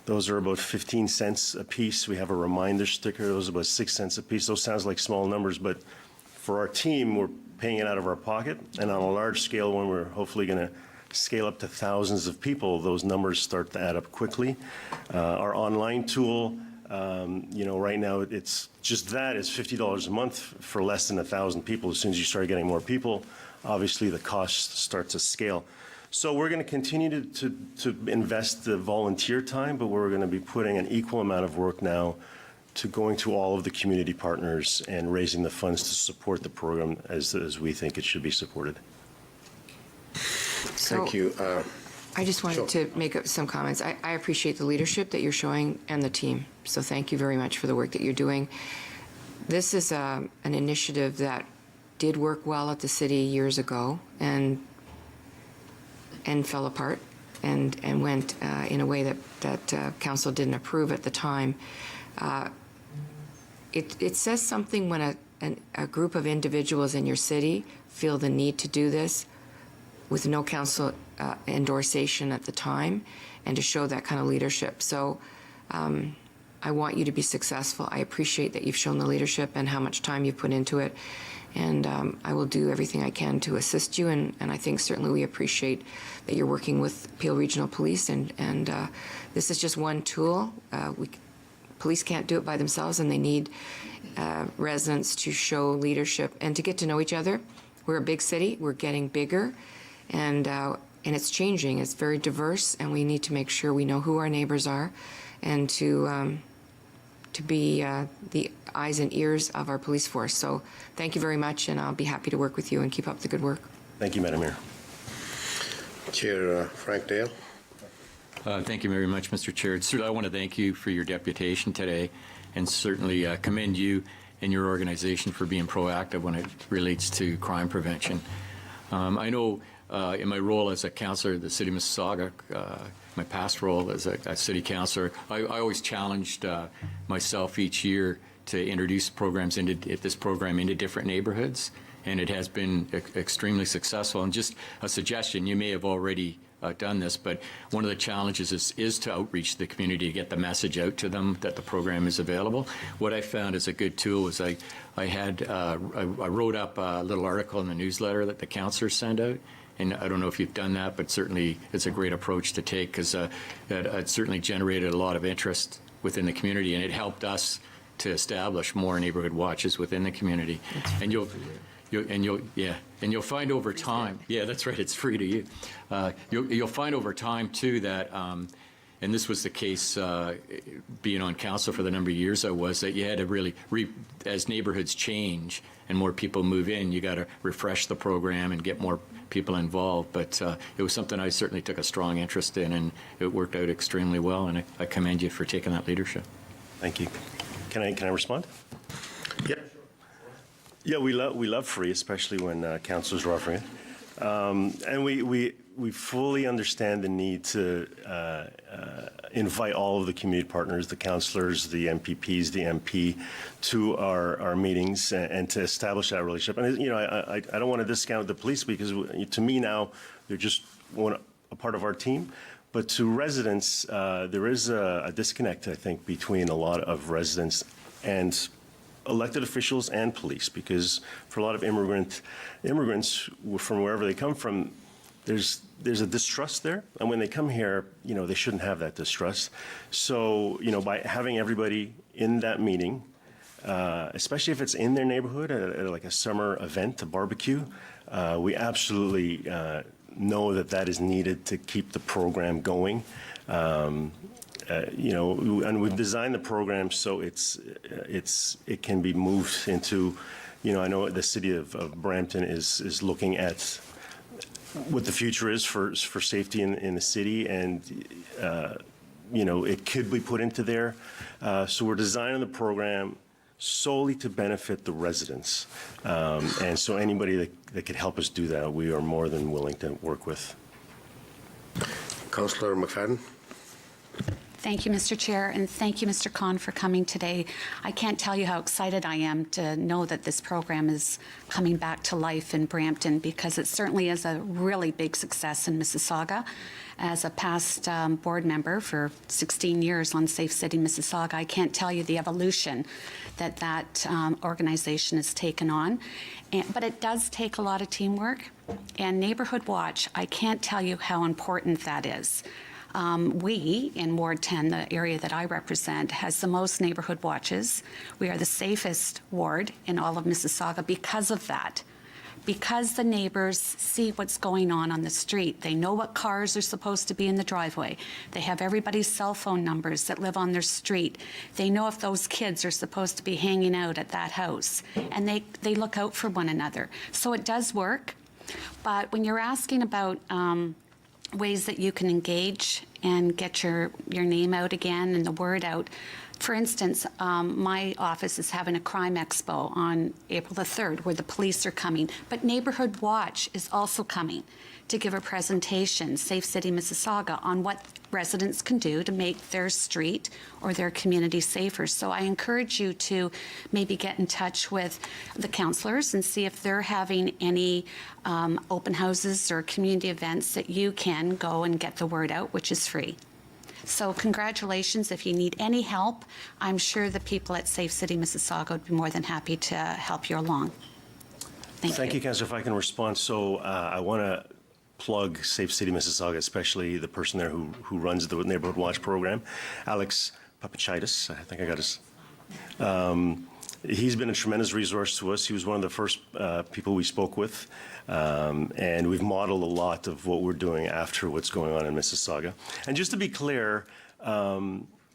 Those are about 15 cents a piece. We have a reminder sticker. Those are about 6 cents a piece. Those sounds like small numbers, but for our team, we're paying it out of our pocket. And on a large scale, when we're hopefully going to scale up to thousands of people, those numbers start to add up quickly. Our online tool, right now it's just that is $50 a month for less than 1,000 people. As soon as you start getting more people, obviously the costs start to scale. So we're going to continue to invest the volunteer time, but we're going to be putting an equal amount of work now to going to all of the community partners and raising the funds to support the program as we think it should be supported. So, Thank you. I just wanted to make some comments. I appreciate the leadership that you're showing and the team. So thank you very much for the work that you're doing. This is an initiative that did work well at the city years ago and fell apart and went in a way that council didn't approve at the time. It says something when a group of individuals in your city feel the need to do this with no council endorsation at the time, and to show that kind of leadership. So I want you to be successful. I appreciate that you've shown the leadership and how much time you've put into it. And I will do everything I can to assist you. And I think certainly we appreciate that you're working with Peel Regional Police. And this is just one tool. Police can't do it by themselves, and they need residents to show leadership and to get to know each other. We're a big city. We're getting bigger, and it's changing. It's very diverse, and we need to make sure we know who our neighbors are, and to be the eyes and ears of our police force. So thank you very much, and I'll be happy to work with you and keep up the good work. Thank you, Madam Mayor. Chair Frank Dale. Thank you very much, Mr. Chair. Certainly, I want to thank you for your deputation today, and certainly commend you and your organization for being proactive when it relates to crime prevention. I know in my role as a councillor of the City of Mississauga, my past role as a city councillor, I always challenged myself each year to introduce this program into different neighborhoods, and it has been extremely successful. And just a suggestion, you may have already done this, but one of the challenges is to outreach the community, to get the message out to them that the program is available. What I found as a good tool was I wrote up a little article in the newsletter that the councillors send out, and I don't know if you've done that, but certainly it's a great approach to take, because it certainly generated a lot of interest within the community, and it helped us to establish more neighborhood watches within the community. And you'll find over time, yeah, that's right, it's free to you. You'll find over time too that, and this was the case being on council for the number of years I was, that you had to really, as neighborhoods change and more people move in, you got to refresh the program and get more people involved. But it was something I certainly took a strong interest in, and it worked out extremely well, and I commend you for taking that leadership. Thank you. Can I respond? Yeah. Yeah, we love free, especially when councillors are offering it. And we fully understand the need to invite all of the community partners, the councillors, the MPPs, the MP, to our meetings and to establish that relationship. And I don't want to discount the police, because to me now they're just a part of our team. But to residents, there is a disconnect, I think, between a lot of residents and elected officials and police, because for a lot of immigrants from wherever they come from, there's a distrust there, and when they come here, they shouldn't have that distrust. So, by having everybody in that meeting, especially if it's in their neighborhood, at like a summer event, a barbecue, we absolutely know that is needed to keep the program going. And we've designed the program so it can be moved into, I know the city of Brampton is looking at what the future is for safety in the city, and it could be put into there. So we're designing the program solely to benefit the residents, and so anybody that could help us do that, we are more than willing to work with. Councillor McFadden. Thank you, Mr. Chair, and thank you, Mr. Khan, for coming today. I can't tell you how excited I am to know that this program is coming back to life in Brampton, because it certainly is a really big success in Mississauga. As a past board member for 16 years on Safe City Mississauga, I can't tell you the evolution that organization has taken on. But it does take a lot of teamwork, and Neighborhood Watch, I can't tell you how important that is. We, in Ward 10, the area that I represent, has the most neighborhood watches. We are the safest ward in all of Mississauga because of that. Because the neighbors see what's going on the street. They know what cars are supposed to be in the driveway. They have everybody's cell phone numbers that live on their street. They know if those kids are supposed to be hanging out at that house. And they look out for one another. So it does work. But when you're asking about ways that you can engage and get your name out again and the word out. For instance, my office is having a crime expo on April the 3rd where the police are coming, but Neighborhood Watch is also coming to give a presentation, Safe City Mississauga, on what residents can do to make their street or their community safer. So I encourage you to maybe get in touch with the councillors and see if they're having any open houses or community events that you can go and get the word out, which is free. So congratulations. If you need any help, I'm sure the people at Safe City Mississauga would be more than happy to help you along. Thank you, Councillor. If I can respond. So I want to plug Safe City Mississauga, especially the person there who runs the Neighborhood Watch program, Alex Papachitis. I think I got his. He's been a tremendous resource to us. He was one of the first people we spoke with, and we've modeled a lot of what we're doing after what's going on in Mississauga. And just to be clear,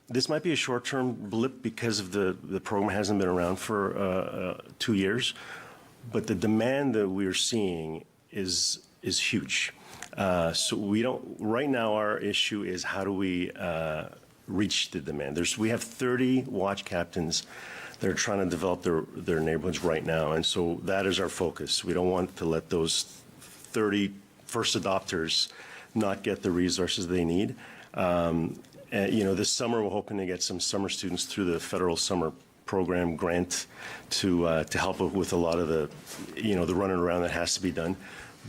this might be a short-term blip because of the program hasn't been around for 2 years, but the demand that we're seeing is huge. So we don't. Right now, our issue is how do we reach the demand? We have 30 watch captains that are trying to develop their neighborhoods right now, and so that is our focus. We don't want to let those 30 first adopters not get the resources they need. And, this summer we're hoping to get some summer students through the federal summer program grant to help with a lot of the running around that has to be done.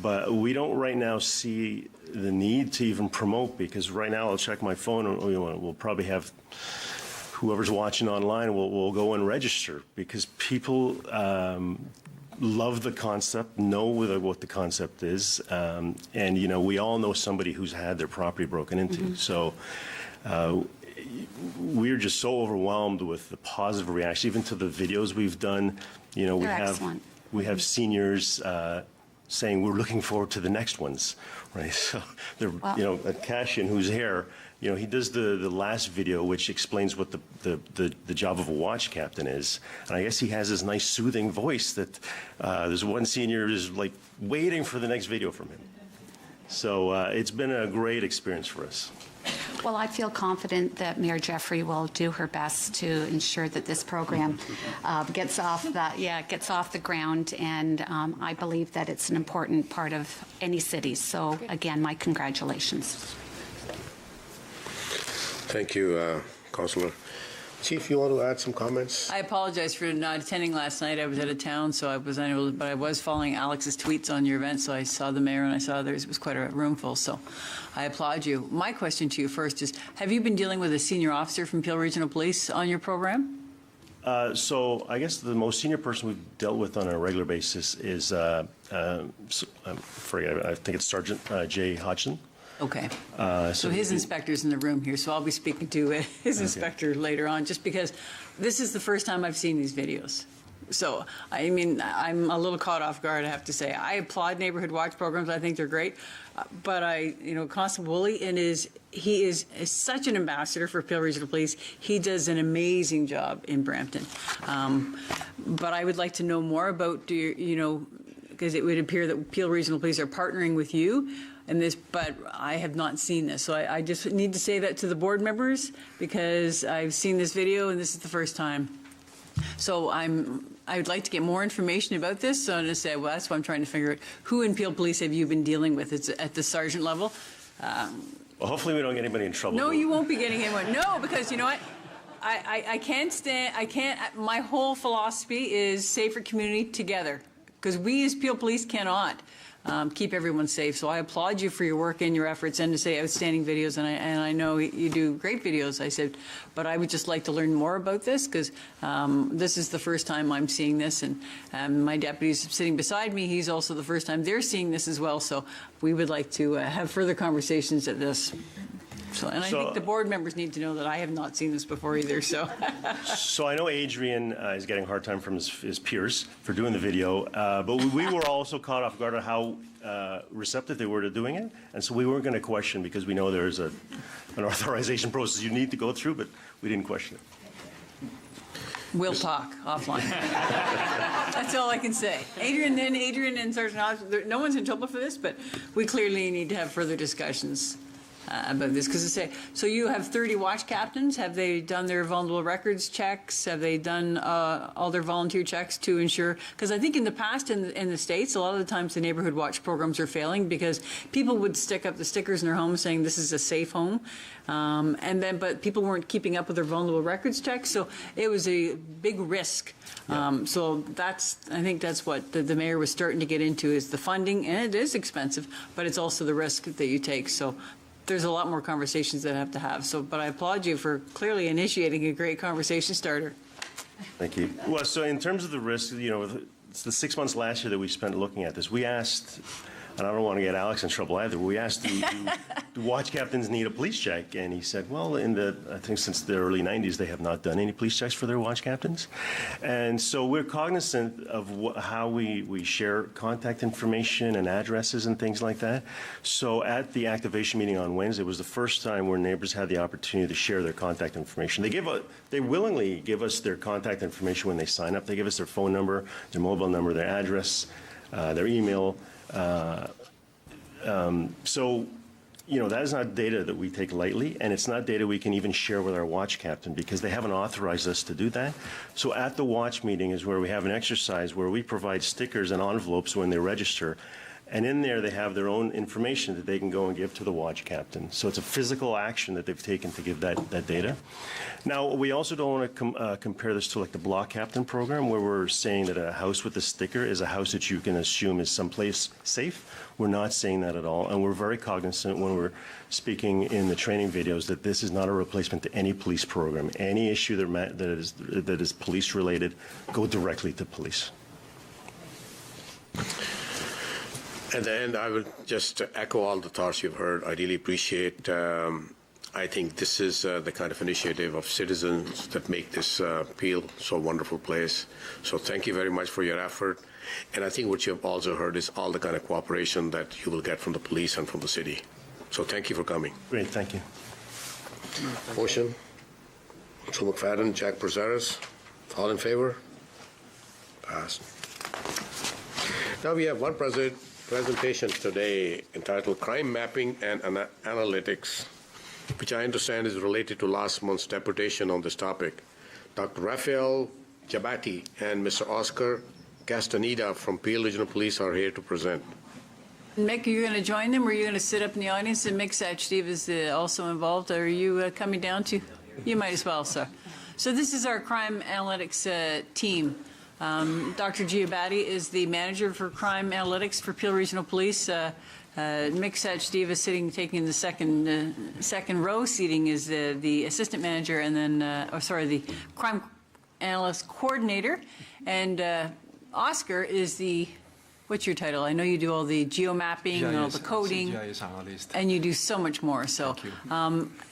But we don't right now see the need to even promote, because right now I'll check my phone and we'll probably have whoever's watching online will go and register, because people love the concept, know what the concept is, and we all know somebody who's had their property broken into. Mm-hmm. So we're just so overwhelmed with the positive reaction, even to the videos we've done. We have seniors saying we're looking forward to the next ones, right? So they're, at Cashin, who's here, he does the last video, which explains what the job of a watch captain is. And I guess he has this nice soothing voice that there's one senior is like waiting for the next video from him. So it's been a great experience for us. Well, I feel confident that Mayor Jeffrey will do her best to ensure that this program gets off the ground, and I believe that it's an important part of any city. So, again, my congratulations. Thank you, Councillor. Chief, you want to add some comments? I apologize for not attending last night. I was out of town, so I was unable, but I was following Alex's tweets on your event, so I saw the mayor and I saw there was quite a room full, so I applaud you. My question to you first is, have you been dealing with a senior officer from Peel Regional Police on your program? So I guess the most senior person we've dealt with on a regular basis is, I think it's Sergeant Jay Hodgson. Okay. So his inspector's in the room here, so I'll be speaking to his inspector later on, just because this is the first time I've seen these videos. So, I mean, I'm a little caught off guard, I have to say. I applaud neighborhood watch programs. I think they're great. But Constable Woolley, he is such an ambassador for Peel Regional Police. He does an amazing job in Brampton. But I would like to know more about, because it would appear that Peel Regional Police are partnering with you in this, but I have not seen this. So I just need to say that to the board members, because I've seen this video and this is the first time. So I would like to get more information about this. So I'm going to say, well, that's what I'm trying to figure out. Who in Peel Police have you been dealing with? It's at the sergeant level. Well, hopefully we don't get anybody in trouble. No, you won't be getting anyone. No, because you know what? I can't stand, my whole philosophy is safer community together, because we as Peel Police cannot keep everyone safe. So I applaud you for your work and your efforts, and to say outstanding videos, and I know you do great videos, I said, but I would just like to learn more about this, because this is the first time I'm seeing this, and my deputy's sitting beside me, he's also the first time they're seeing this as well, so we would like to have further conversations at this. So, and I think the board members need to know that I have not seen this before either, so. So I know Adrian is getting a hard time from his peers for doing the video, but we were also caught off guard on how receptive they were to doing it, and so we weren't going to question, because we know there's an authorization process you need to go through, but we didn't question it. We'll talk offline. That's all I can say. Adrian and Sergeant Hodge, no one's in trouble for this, but we clearly need to have further discussions about this, because so you have 30 watch captains. Have they done their vulnerable records checks? Have they done all their volunteer checks to ensure? Because I think in the past in the States, a lot of the times the neighborhood watch programs are failing because people would stick up the stickers in their homes saying this is a safe home, but people weren't keeping up with their vulnerable records checks, so it was a big risk. So I think that's what the mayor was starting to get into, is the funding, and it is expensive, but it's also the risk that you take. So there's a lot more conversations that have to have. So, but I applaud you for clearly initiating a great conversation starter. Thank you. Well, so in terms of the risk, it's the 6 months last year that we spent looking at this. We asked, and I don't want to get Alex in trouble either, we asked, do watch captains need a police check? And he said, well, I think since the early 90s, they have not done any police checks for their watch captains. And so we're cognizant of how we share contact information and addresses and things like that. So at the activation meeting on Wednesday, it was the first time where neighbors had the opportunity to share their contact information. They willingly give us their contact information when they sign up. They give us their phone number, their mobile number, their address, their email. So, that is not data that we take lightly, and it's not data we can even share with our watch captain because they haven't authorized us to do that. So at the watch meeting is where we have an exercise where we provide stickers and envelopes when they register. And in there, they have their own information that they can go and give to the watch captain. So it's a physical action that they've taken to give that data. Now, we also don't want to compare this to like the block captain program, where we're saying that a house with a sticker is a house that you can assume is someplace safe. We're not saying that at all. And we're very cognizant when we're speaking in the training videos that this is not a replacement to any police program. Any issue that is police related, go directly to police. At the end, I will just echo all the thoughts you've heard. I really appreciate. I think this is the kind of initiative of citizens that make this Peel so wonderful place. So thank you very much for your effort. And I think what you have also heard is all the kind of cooperation that you will get from the police and from the city. So thank you for coming. Great, thank you. Motion. Councilor McFadden, Jack Brazaras. All in favor? Passed. Now we have one presentation today entitled Crime Mapping and Analytics, which I understand is related to last month's deputation on this topic. Dr. Rafael Jabati and Mr. Oscar Castaneda from Peel Regional Police are here to present. Mick, are you going to join them, or are you going to sit up in the audience? And Mick Sachdev is also involved. Are you coming down to? You might as well, sir. So this is our crime analytics team. Dr. Giabatti is the manager for crime analytics for Peel Regional Police. Mick Sachdev is taking the second row seating is the assistant manager, and then, the crime analyst coordinator. And Oscar is the, what's your title? I know you do all the geomapping and all the coding. GIS analyst. And you do so much more. So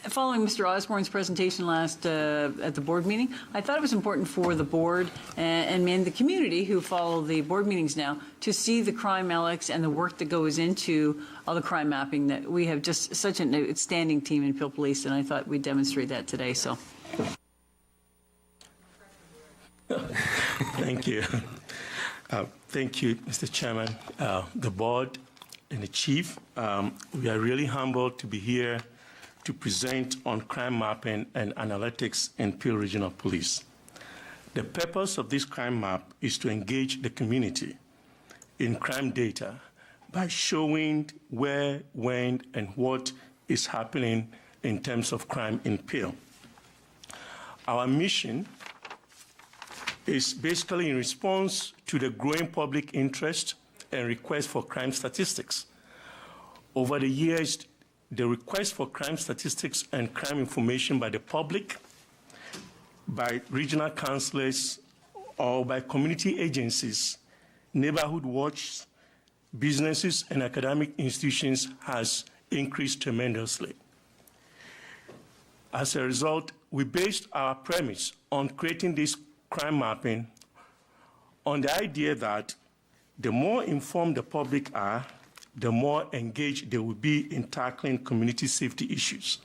following Mr. Osborne's presentation last at the board meeting, I thought it was important for the board and the community who follow the board meetings now to see the crime analytics and the work that goes into all the crime mapping. That we have just such an outstanding team in Peel Police, and I thought we'd demonstrate that today. So. Thank you. Thank you, Mr. Chairman, the board, and the chief. We are really humbled to be here to present on crime mapping and analytics in Peel Regional Police. The purpose of this crime map is to engage the community in crime data by showing where, when, and what is happening in terms of crime in Peel. Our mission is basically in response to the growing public interest and request for crime statistics. Over the years, the request for crime statistics and crime information by the public, by regional councillors, or by community agencies, neighborhood watch, businesses, and academic institutions has increased tremendously. As a result, we based our premise on creating this crime mapping on the idea that the more informed the public are, the more engaged they will be in tackling community safety issues,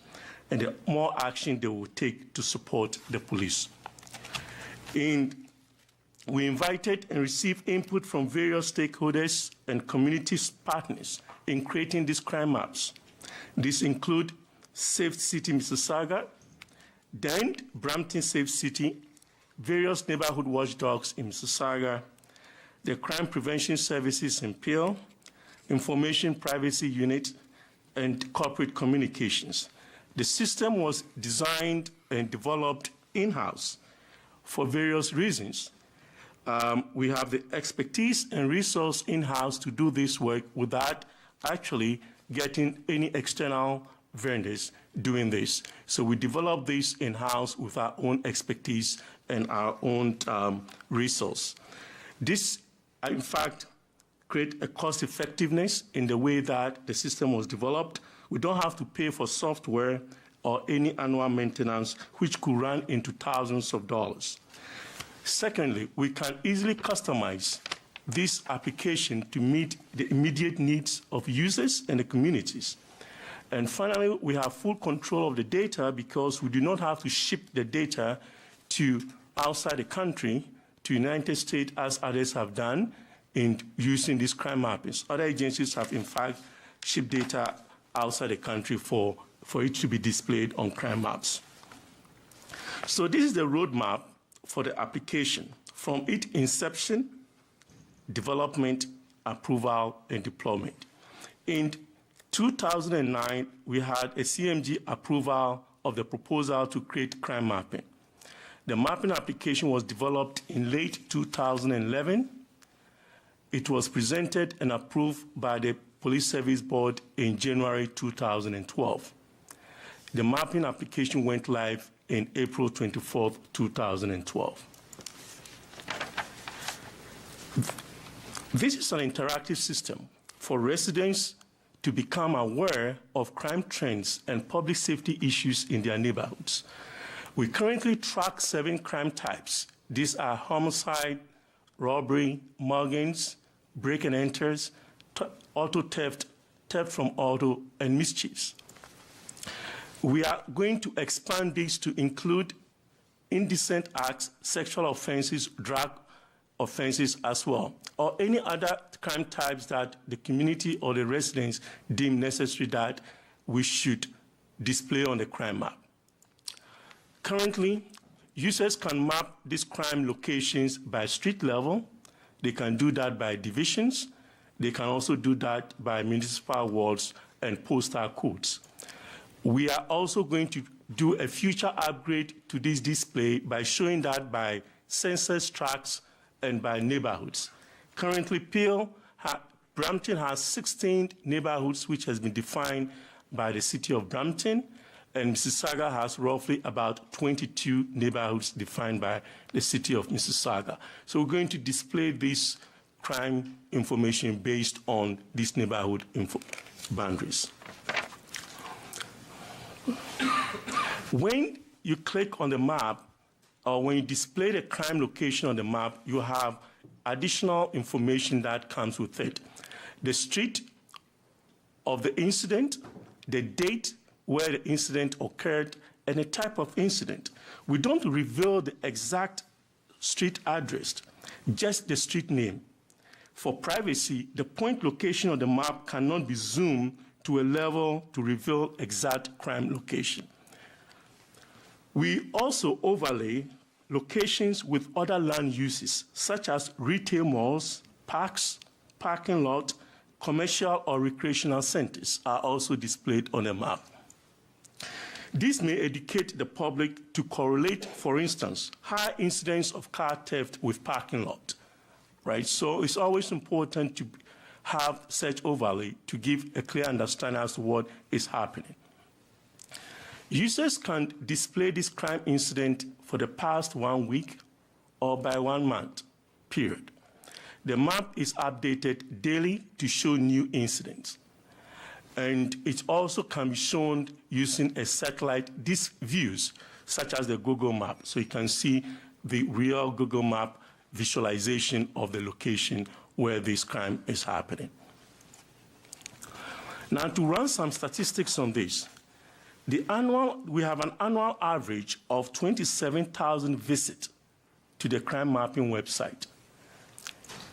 and the more action they will take to support the police. And we invited and received input from various stakeholders and community partners in creating these crime maps. These include Safe City Mississauga, then Brampton Safe City, various neighborhood watchdogs in Mississauga, the Crime Prevention Services in Peel, Information Privacy Unit, and Corporate Communications. The system was designed and developed in-house for various reasons. We have the expertise and resource in-house to do this work without actually getting any external vendors doing this. So we developed this in-house with our own expertise and our own resource. This, in fact, create a cost effectiveness in the way that the system was developed. We don't have to pay for software or any annual maintenance, which could run into thousands of dollars. Secondly, we can easily customize this application to meet the immediate needs of users and the communities. And finally, we have full control of the data because we do not have to ship the data to outside the country, to United States, as others have done in using these crime mappings. Other agencies have, in fact, shipped data outside the country for it to be displayed on crime maps. So this is the roadmap for the application, from its inception, development, approval, and deployment. In 2009, we had a CMG approval of the proposal to create crime mapping. The mapping application was developed in late 2011. It was presented and approved by the Police Service Board in January 2012. The mapping application went live in April 24, 2012. This is an interactive system for residents to become aware of crime trends and public safety issues in their neighborhoods. We currently track 7 crime types. These are homicide, robbery, muggings, break and enters, auto theft, theft from auto, and mischiefs. We are going to expand these to include indecent acts, sexual offenses, drug offenses as well, or any other crime types that the community or the residents deem necessary that we should display on the crime map. Currently, users can map these crime locations by street level. They can do that by divisions. They can also do that by municipal wards and postal codes. We are also going to do a future upgrade to this display by showing that by census tracts and by neighborhoods. Currently, Brampton has 16 neighborhoods which has been defined by the city of Brampton, and Mississauga has roughly about 22 neighborhoods defined by the city of Mississauga. So we're going to display this crime information based on these neighborhood boundaries. When you click on the map, or when you display the crime location on the map, you have additional information that comes with it. The street of the incident, the date where the incident occurred, and the type of incident. We don't reveal the exact street address, just the street name. For privacy, the point location on the map cannot be zoomed to a level to reveal exact crime location. We also overlay locations with other land uses, such as retail malls, parks, parking lot, commercial or recreational centers are also displayed on the map. This may educate the public to correlate, for instance, high incidence of car theft with parking lot, right? So it's always important to have such overlay to give a clear understanding as to what is happening. Users can display this crime incident for the past 1 week or by 1 month, period. The map is updated daily to show new incidents. And it also can be shown using a satellite views, such as the Google map. So you can see the real Google map visualization of the location where this crime is happening. Now, to run some statistics on this, we have an annual average of 27,000 visits to the crime mapping website.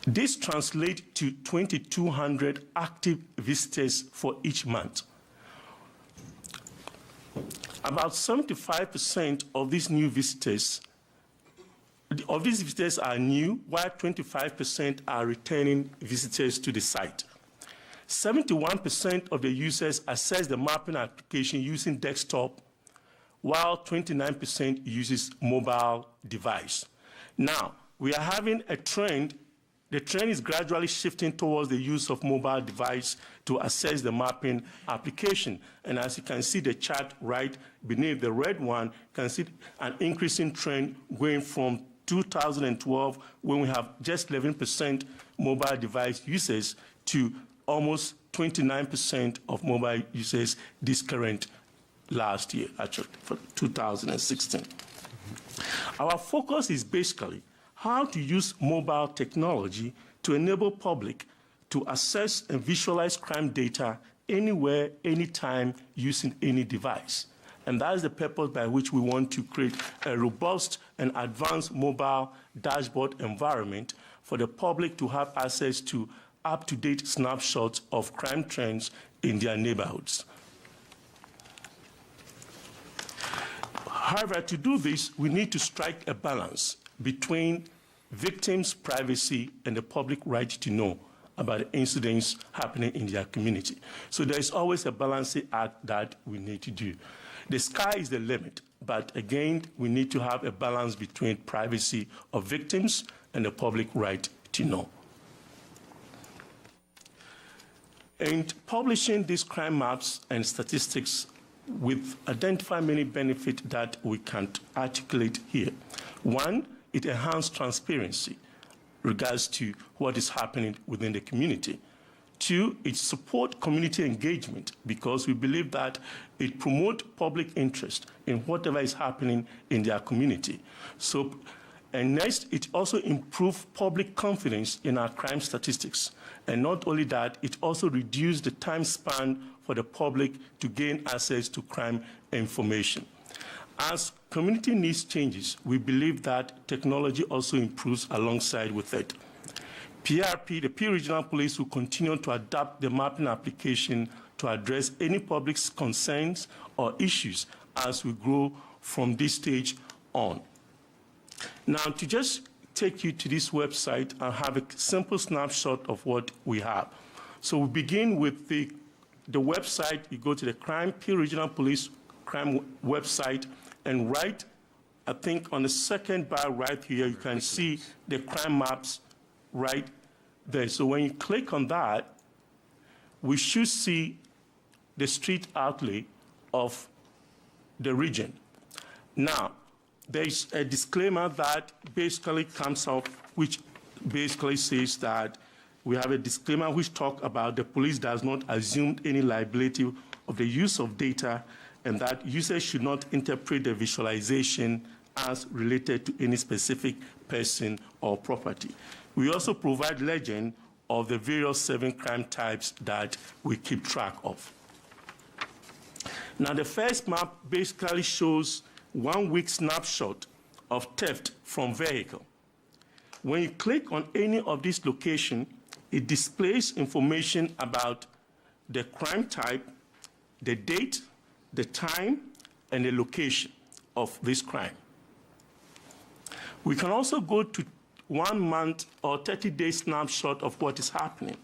This translates to 2,200 active visitors for each month. About 75% of these visitors are new, while 25% are returning visitors to the site. 71% of the users access the mapping application using desktop, while 29% uses mobile device. Now, we are having a trend The trend is gradually shifting towards the use of mobile device to access the mapping application. And as you can see the chart right beneath the red one, you can see an increasing trend going from 2012, when we have just 11% mobile device users, to almost 29% of mobile users this current last year, actually, for 2016. Our focus is basically how to use mobile technology to enable public to access and visualize crime data anywhere, anytime, using any device. And that is the purpose by which we want to create a robust and advanced mobile dashboard environment for the public to have access to up-to-date snapshots of crime trends in their neighborhoods. However, to do this, we need to strike a balance between victims' privacy and the public right to know about the incidents happening in their community. So there's always a balancing act that we need to do. The sky is the limit, but again, we need to have a balance between privacy of victims and the public right to know. And publishing these crime maps and statistics with identify many benefits that we can't articulate here. One, it enhances transparency regards to what is happening within the community. Two, it supports community engagement because we believe that it promotes public interest in whatever is happening in their community. So, and next, it also improves public confidence in our crime statistics. And not only that, it also reduces the time span for the public to gain access to crime information. As community needs changes, we believe that technology also improves alongside with it. PRP, the Peel Regional Police, will continue to adapt the mapping application to address any public concerns or issues as we grow from this stage on. Now, to just take you to this website, I'll have a simple snapshot of what we have. So we begin with the website. You go to the Peel Regional Police crime website, and right, I think on the second bar right here, you can see the crime maps right there. So when you click on that, we should see the street outlay of the region. Now, there's a disclaimer that basically comes up, which basically says that we have a disclaimer which talks about the police does not assume any liability of the use of data, and that users should not interpret the visualization as related to any specific person or property. We also provide legend of the various 7 crime types that we keep track of. Now, the first map basically shows 1 week snapshot of theft from vehicle. When you click on any of these locations, it displays information about the crime type, the date, the time, and the location of this crime. We can also go to 1 month or 30-day snapshot of what is happening.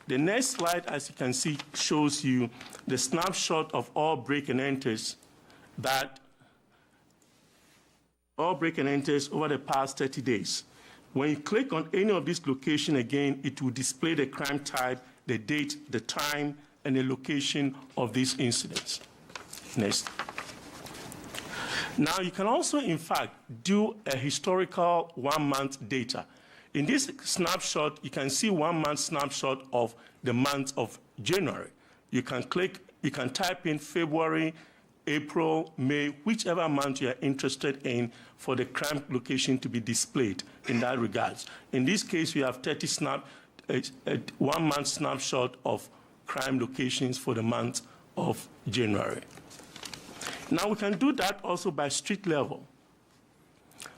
The next slide, as you can see, shows you the snapshot of all break and enters over the past 30 days. When you click on any of these locations again, it will display the crime type, the date, the time, and the location of these incidents. Next. Now, you can also, in fact, do a historical 1 month data. In this snapshot, you can see 1 month snapshot of the month of January. You can type in February, April, May, whichever month you are interested in for the crime location to be displayed in that regards. In this case, we have 1 month snapshot of crime locations for the month of January. Now, we can do that also by street level.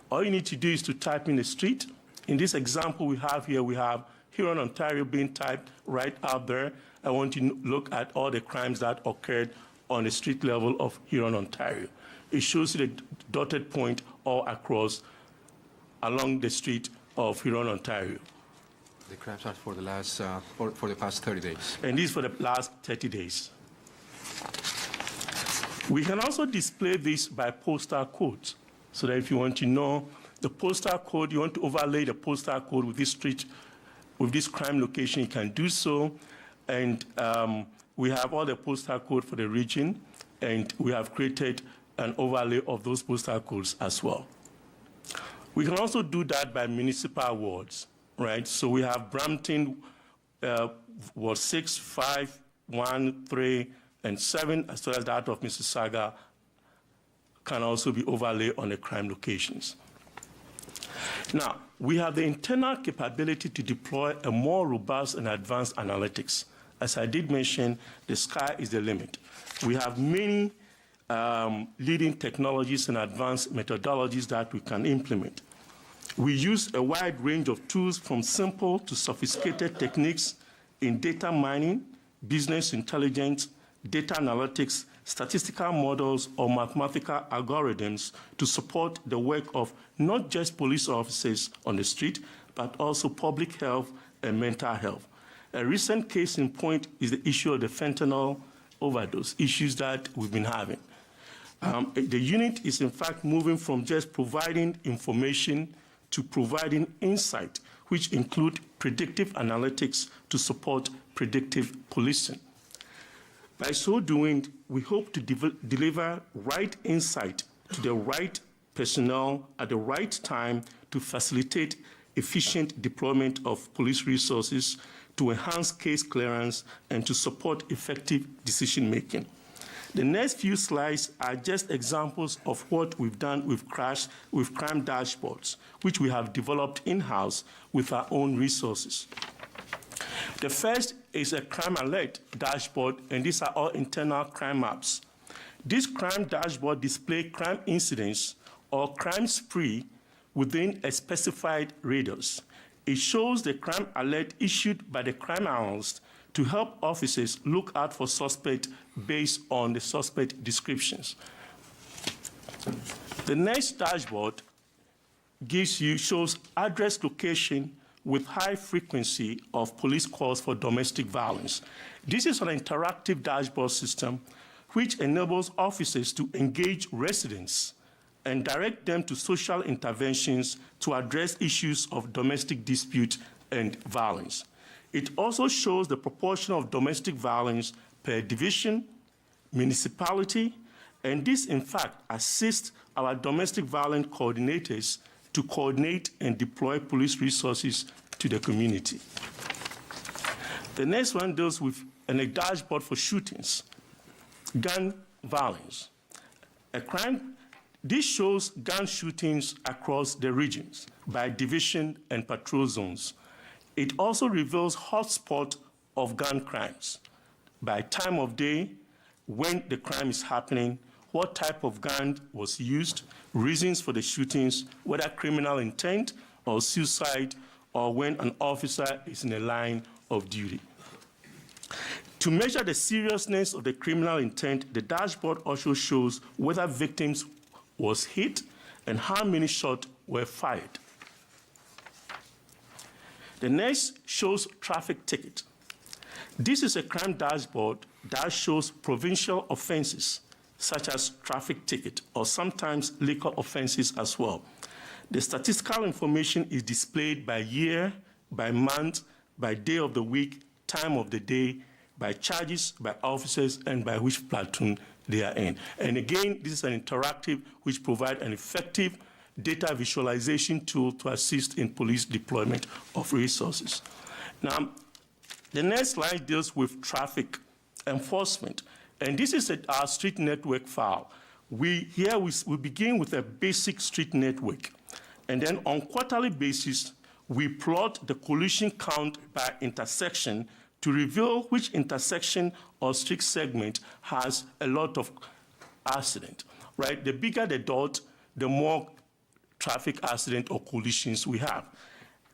All you need to do is to type in the street. In this example we have here, we have Huron, Ontario being typed right out there. I want you to look at all the crimes that occurred on the street level of Huron, Ontario. It shows you the dotted point all across along the street of Huron, Ontario. The crimes are for the last for the past 30 days. And this is for the last 30 days. We can also display this by postal codes, so that if you want to know the postal code, you want to overlay the postal code with this street with this crime location, you can do so. And we have all the postal code for the region, and we have created an overlay of those postal codes as well. We can also do that by municipal wards, right? So we have Brampton, Ward 6, 5, 1, 3, and 7, as well as that of Mississauga, can also be overlaid on the crime locations. Now, we have the internal capability to deploy a more robust and advanced analytics. As I did mention, the sky is the limit. We have many leading technologies and advanced methodologies that we can implement. We use a wide range of tools from simple to sophisticated techniques in data mining, business intelligence, data analytics, statistical models, or mathematical algorithms to support the work of not just police officers on the street, but also public health and mental health. A recent case in point is the issue of the fentanyl overdose, issues that we've been having. The unit is in fact moving from just providing information to providing insight, which include predictive analytics to support predictive policing. By so doing, we hope to deliver right insight to the right personnel at the right time to facilitate efficient deployment of police resources, to enhance case clearance, and to support effective decision-making. The next few slides are just examples of what we've done with crime dashboards, which we have developed in-house with our own resources. The first is a crime alert dashboard, and these are all internal crime maps. This crime dashboard displays crime incidents or crime spree within a specified radius. It shows the crime alert issued by the crime analyst to help officers look out for suspects based on the suspect descriptions. The next dashboard shows address location with high frequency of police calls for domestic violence. This is an interactive dashboard system which enables officers to engage residents and direct them to social interventions to address issues of domestic dispute and violence. It also shows the proportion of domestic violence per division, municipality, and this, in fact, assists our domestic violence coordinators to coordinate and deploy police resources to the community. The next one deals with a dashboard for shootings, gun violence. This shows gun shootings across the regions by division and patrol zones. It also reveals hotspots of gun crimes by time of day, when the crime is happening, what type of gun was used, reasons for the shootings, whether criminal intent or suicide, or when an officer is in a line of duty. To measure the seriousness of the criminal intent, the dashboard also shows whether victims was hit and how many shots were fired. The next shows traffic ticket. This is a crime dashboard that shows provincial offenses, such as traffic ticket, or sometimes liquor offenses as well. The statistical information is displayed by year, by month, by day of the week, time of the day, by charges, by officers, and by which platoon they are in. And again, this is an interactive which provides an effective data visualization tool to assist in police deployment of resources. Now, the next slide deals with traffic enforcement. And this is our street network file. We begin with a basic street network. And then on quarterly basis, we plot the collision count by intersection to reveal which intersection or street segment has a lot of accident, right? The bigger the dot, the more traffic accident or collisions we have.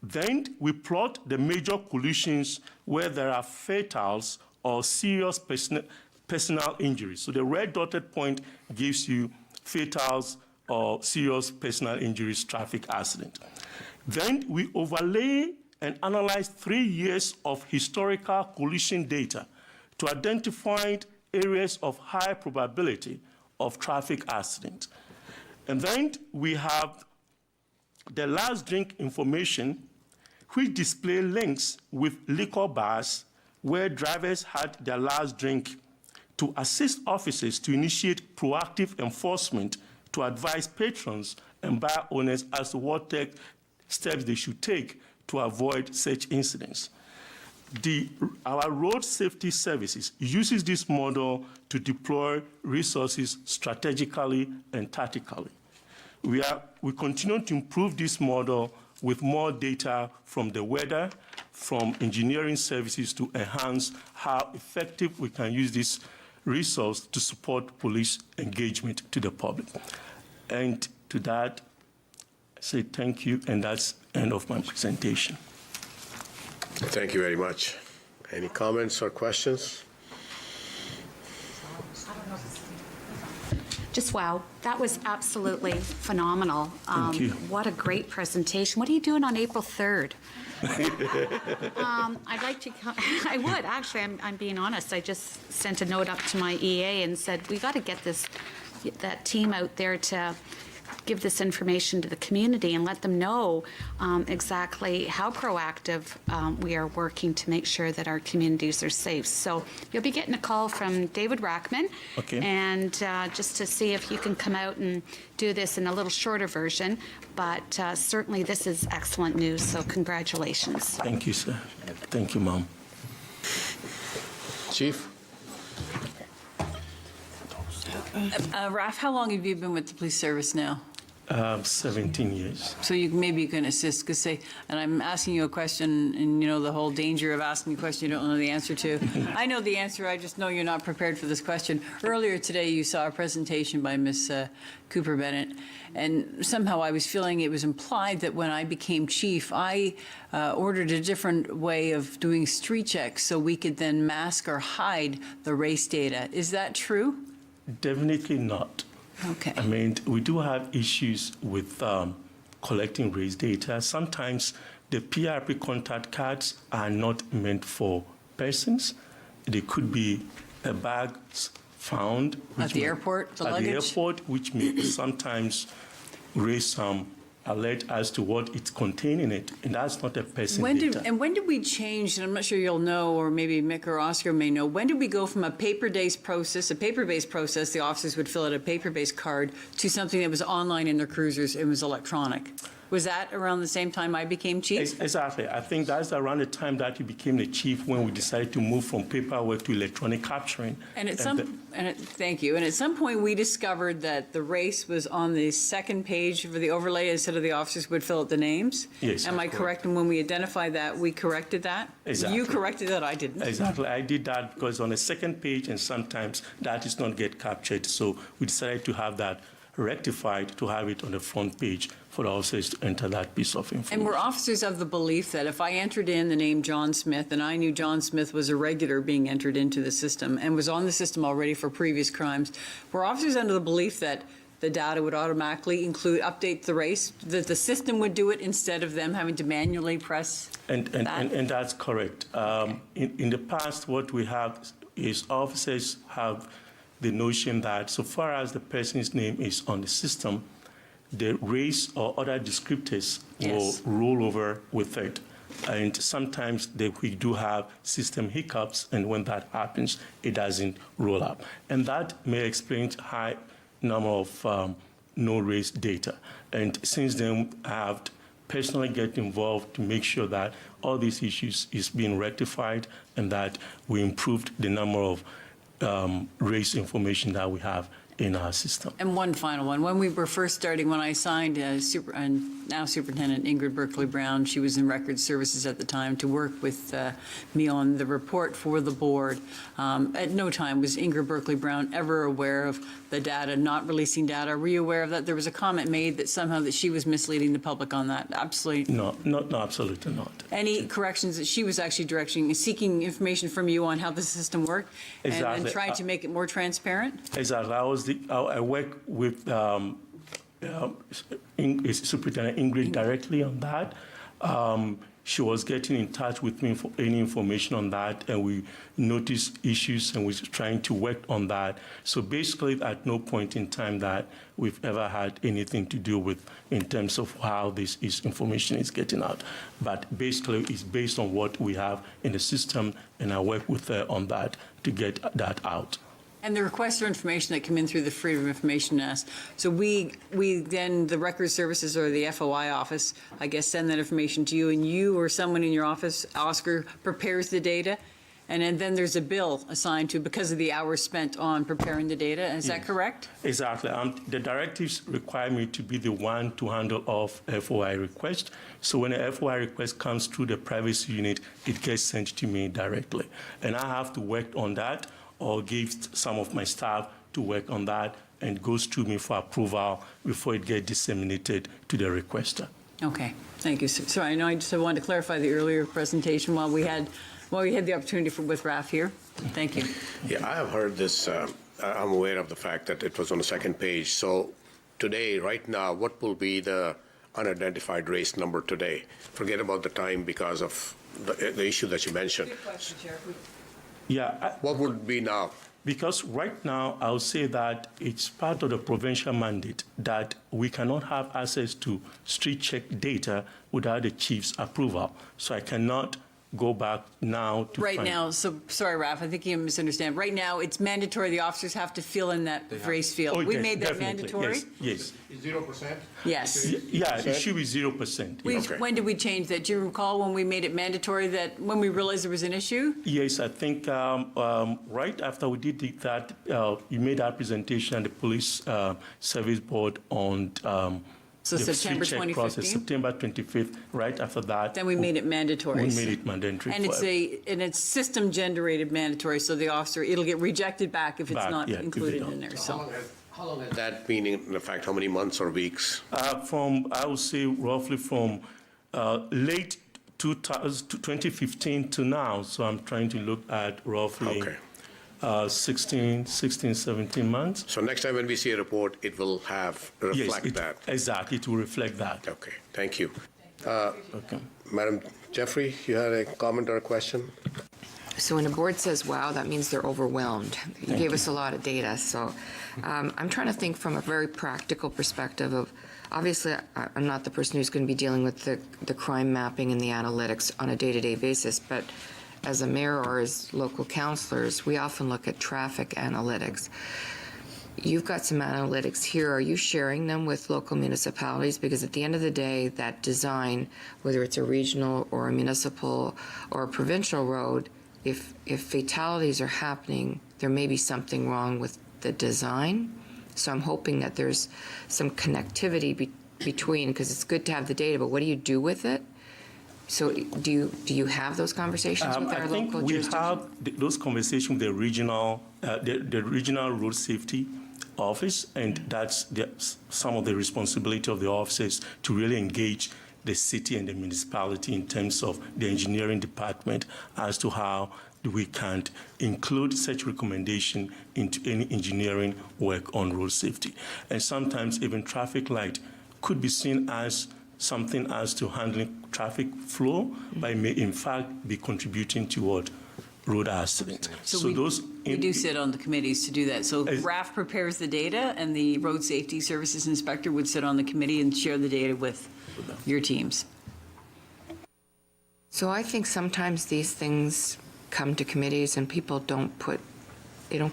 Then we plot the major collisions where there are fatals or serious personal injuries. So the red dotted point gives you fatals or serious personal injuries traffic accident. Then we overlay and analyze 3 years of historical collision data to identify areas of high probability of traffic accident. And then we have the last drink information, which display links with liquor bars where drivers had their last drink to assist officers to initiate proactive enforcement, to advise patrons and bar owners as to what steps they should take to avoid such incidents. Our road safety services uses this model to deploy resources strategically and tactically. We continue to improve this model with more data from the weather, from engineering services to enhance how effective we can use this resource to support police engagement to the public. And to that, I say thank you, and that's the end of my presentation. Thank you very much. Any comments or questions? Just wow, that was absolutely phenomenal. Thank you. What a great presentation. What are you doing on April 3rd? I'd like to come, I would, actually, I'm being honest. I just sent a note up to my EA and said, we got to get that team out there to give this information to the community and let them know exactly how proactive we are working to make sure that our communities are safe. So you'll be getting a call from David Rackman, Okay. and just to see if you can come out and do this in a little shorter version. But certainly this is excellent news, so congratulations. Thank you, sir. Thank you, Mom. Chief? Raf, how long have you been with the police service now? 17 years. So maybe you can assist, because and I'm asking you a question, and you know the whole danger of asking a question you don't know the answer to. I know the answer, I just know you're not prepared for this question. Earlier today, you saw a presentation by Ms. Cooper Bennett, and somehow I was feeling it was implied that when I became chief, I ordered a different way of doing street checks so we could then mask or hide the race data. Is that true? Definitely not. Okay. I mean, we do have issues with collecting race data. Sometimes the PRP contact cards are not meant for persons. They could be bags found At the airport, the luggage? At the airport, which may sometimes raise some alert as to what it's containing it, and that's not a person data. When did we change, and I'm not sure you'll know, or maybe Mick or Oscar may know, when did we go from a paper-based process, the officers would fill out a paper-based card, to something that was online in their cruisers and was electronic? Was that around the same time I became chief? Exactly. I think that's around the time that you became the chief, when we decided to move from paperwork to electronic capturing. Thank you. And at some point, we discovered that the race was on the second page for the overlay instead of the officers would fill out the names. Yes. Am I correct? And when we identified that, we corrected that? Exactly. You corrected that, I didn't. Exactly. I did that because on the second page, and sometimes that is not get captured. So we decided to have that rectified, to have it on the front page for the officers to enter that piece of information. And we're officers of the belief that if I entered in the name John Smith, and I knew John Smith was a regular being entered into the system and was on the system already for previous crimes, we're officers under the belief that the data would automatically update the race, that the system would do it instead of them having to manually press And that? that's correct. In the past, what we have is officers have the notion that so far as the person's name is on the system, the race or other descriptors will roll over with it. And sometimes we do have system hiccups, and when that happens, it doesn't roll up. And that may explain high number of no race data. And since then, I have personally get involved to make sure that all these issues is being rectified and that we improved the number of race information that we have in our system. And one final one. When we were first starting, when I signed now Superintendent Ingrid Berkeley Brown, she was in Record Services at the time, to work with me on the report for the board. At no time was Ingrid Berkeley Brown ever aware of the data, not releasing data. Were you aware of that? There was a comment made that somehow that she was misleading the public on that. Absolutely. No, absolutely not. Any corrections that she was actually seeking information from you on how the system worked and trying to make it more transparent? Exactly. I work with Superintendent Ingrid directly on that. she was getting in touch with me for any information on that, and we noticed issues and we're trying to work on that. So basically, at no point in time that we've ever had anything to do with in terms of how this information is getting out. But basically, it's based on what we have in the system, and I work with her on that to get that out. And the requests for information that come in through the Freedom of Information Act, so we then, the Record Services or the FOI office, I guess, send that information to you, and you or someone in your office, Oscar, prepares the data, and then there's a bill assigned to because of the hours spent on preparing the data. Is that correct? Exactly. The directives require me to be the one to handle off FOI request. So when a FOI request comes through the privacy unit, it gets sent to me directly. And I have to work on that or give some of my staff to work on that, and goes to me for approval before it gets disseminated to the requester. Okay, thank you. So I know I just wanted to clarify the earlier presentation while we had the opportunity with Raf here. Thank you. Yeah, I have heard this. I'm aware of the fact that it was on the second page. So today, right now, what will be the unidentified race number today? Forget about the time because of the issue that you mentioned. Good question, Sheriff. Yeah. What would it be now? Because right now, I'll say that it's part of the provincial mandate that we cannot have access to street check data without the chief's approval. So I cannot go back now to Right find. now, so, sorry, Raf, I think you misunderstand. Right now, it's mandatory, the officers have to fill in that race field. Oh, We yes, made that definitely. mandatory? Yes. 0%? Yes. Yeah, it should be 0%. We- Okay. When did we change that? Do you recall when we made it mandatory, that when we realized there was an issue? Yes, I think right after we did that, you made that presentation at the police service board on So the September street check process, 2015? September 25th. Right after that, Then we made it mandatory. We made it mandatory. And for it's system generated mandatory, so the officer, it'll get rejected back if it's Back, not yeah, if they included don't. in there, How long so. how long has that been in effect? How many months or weeks? From, I would say roughly from late 2015 to now. So I'm trying to look at roughly Okay. 16, 17 months. So next time when we see a report, it will reflect that. Exactly, to reflect that. Okay, thank you. Okay. Madam Jeffrey, you had a comment or a question? So when a board says, wow, that means they're overwhelmed. You gave us a lot of data. So I'm trying to think from a very practical perspective of, obviously, I'm not the person who's going to be dealing with the crime mapping and the analytics on a day-to-day basis, but as a mayor or as local councilors, we often look at traffic analytics. You've got some analytics here. Are you sharing them with local municipalities? Because at the end of the day, that design, whether it's a regional or a municipal or a provincial road, if fatalities are happening, there may be something wrong with the design. So I'm hoping that there's some connectivity between, because it's good to have the data, but what do you do with it? So do you have those conversations with our I think local we jurisdiction? have those conversations with the regional road safety office, and that's some of the responsibility of the officers to really engage the city and the municipality in terms of the engineering department as to how we can include such recommendation into any engineering work on road safety. And sometimes even traffic light could be seen as something as to handling traffic flow, but it may in fact be contributing toward road accidents. So we do sit on the committees to do that. So As- RAF prepares the data, and the Road Safety Services Inspector would sit on the committee and share the data with your teams. So I think sometimes these things come to committees and people don't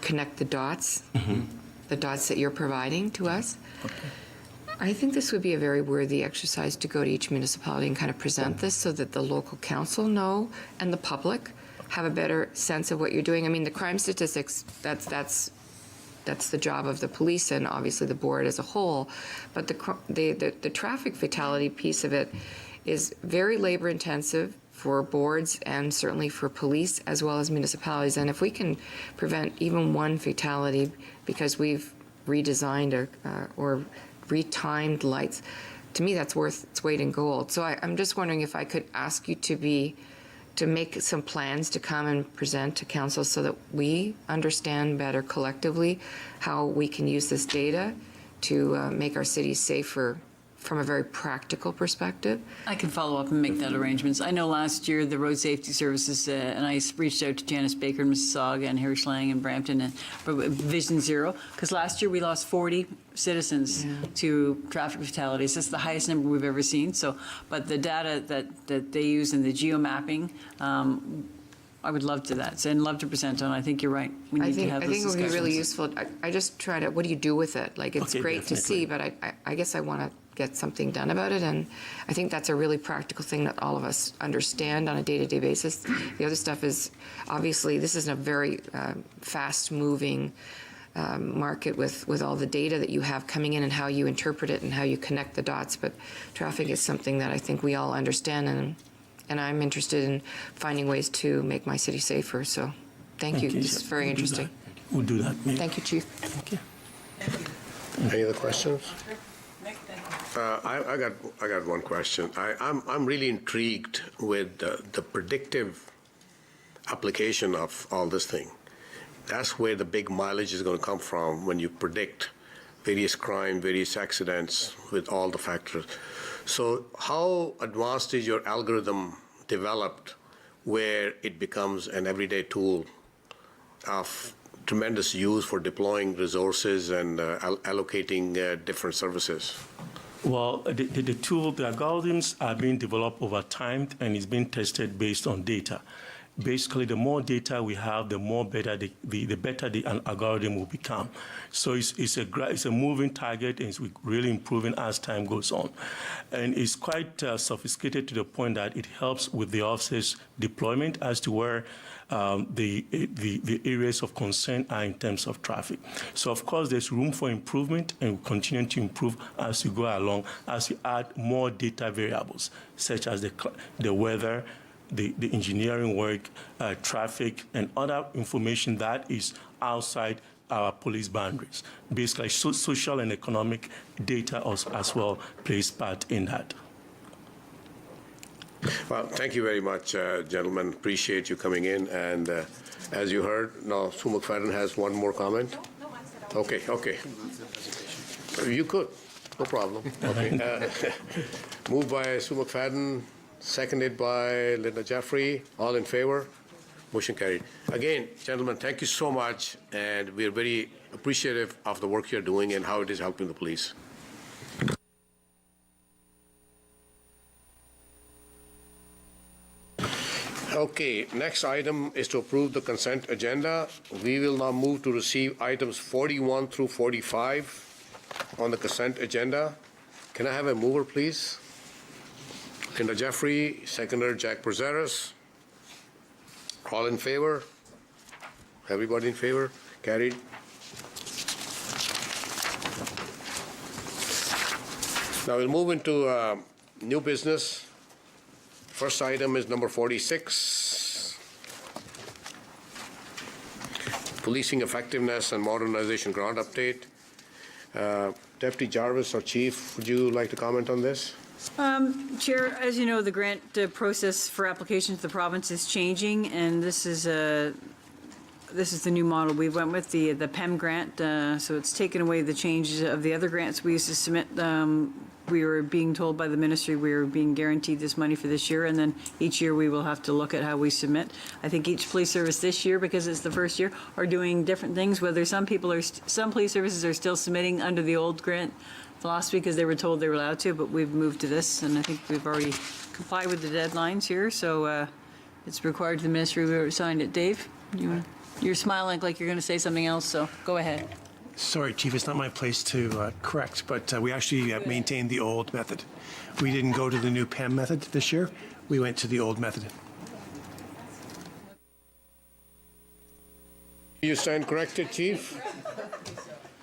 connect the dots, the dots that you're providing to us. I think this would be a very worthy exercise to go to each municipality and kind of present this so that the local council know and the public have a better sense of what you're doing. I mean, the crime statistics, that's the job of the police and obviously the board as a whole. But the traffic fatality piece of it is very labor intensive for boards and certainly for police as well as municipalities. And if we can prevent even one fatality because we've redesigned or retimed lights, to me that's worth its weight in gold. So I'm just wondering if I could ask you to make some plans to come and present to council so that we understand better collectively how we can use this data to make our cities safer from a very practical perspective. I can follow up and make that arrangements. I know last year the Road Safety Services, and I reached out to Janice Baker in Mississauga and Harry Schlang in Brampton and Vision Zero, because last year we lost 40 citizens to traffic fatalities. That's the highest number we've ever seen. So, but the data that they use in the geomapping, I would love to that and love to present on. I think you're right. We need to have those I think it would be really discussions. useful. I just try to, what do you do with it? Like, it's Okay, great to see, definitely. but I guess I want to get something done about it, and I think that's a really practical thing that all of us understand on a day-to-day basis. The other stuff is, obviously, this is a very fast-moving market with all the data that you have coming in and how you interpret it and how you connect the dots, but traffic is something that I think we all understand, and I'm interested in finding ways to make my city safer, so thank you. This is very interesting. We'll do that. Mayor. Thank you, Chief. Thank you. Any other questions? I got one question. I'm really intrigued with the predictive application of all this thing. That's where the big mileage is going to come from when you predict various crime, various accidents with all the factors. So how advanced is your algorithm developed where it becomes an everyday tool of tremendous use for deploying resources and allocating different services? Well, the tool, the algorithms are being developed over time and is being tested based on data. Basically, the more data we have, the more better the better the algorithm will become. So it's a moving target, and it's really improving as time goes on. And it's quite sophisticated to the point that it helps with the officer's deployment as to where the areas of concern are in terms of traffic. So, of course, there's room for improvement, and we continue to improve as we go along, as we add more data variables, such as the weather, the engineering work, traffic, and other information that is outside our police boundaries. Basically, social and economic data as well plays part in that. Well, thank you very much, gentlemen. Appreciate you coming in. And as you heard, now Sue McFadden has one more comment. Okay. You could. No problem. Okay. Moved by Sue McFadden, seconded by Linda Jeffrey. All in favor? Motion carried. Again, gentlemen, thank you so much, and we're very appreciative of the work you're doing and how it is helping the police. Okay, next item is to approve the consent agenda. We will now move to receive items 41 through 45 on the consent agenda. Can I have a mover, please? Linda Jeffrey, seconder Jack Brazeras. All in favor? Everybody in favor? Carried. Now we'll move into new business. First item is number 46. Policing Effectiveness and Modernization Grant Update. Deputy Jarvis, our chief, would you like to comment on this? Chair, as you know, the grant process for applications to the province is changing, and this is the new model. We went with the PEM grant, so it's taken away the changes of the other grants we used to submit. We were being told by the ministry we were being guaranteed this money for this year, and then each year we will have to look at how we submit. I think each police service this year, because it's the first year, are doing different things. Whether some police services are still submitting under the old grant philosophy because they were told they were allowed to, but we've moved to this, and I think we've already complied with the deadlines here. So it's required to the ministry. We signed it. Dave, you're smiling like you're going to say something else, so go ahead. Sorry, Chief, it's not my place to correct, but we actually maintained the old method. We didn't go to the new PEM method this year. We went to the old method. You stand corrected, Chief?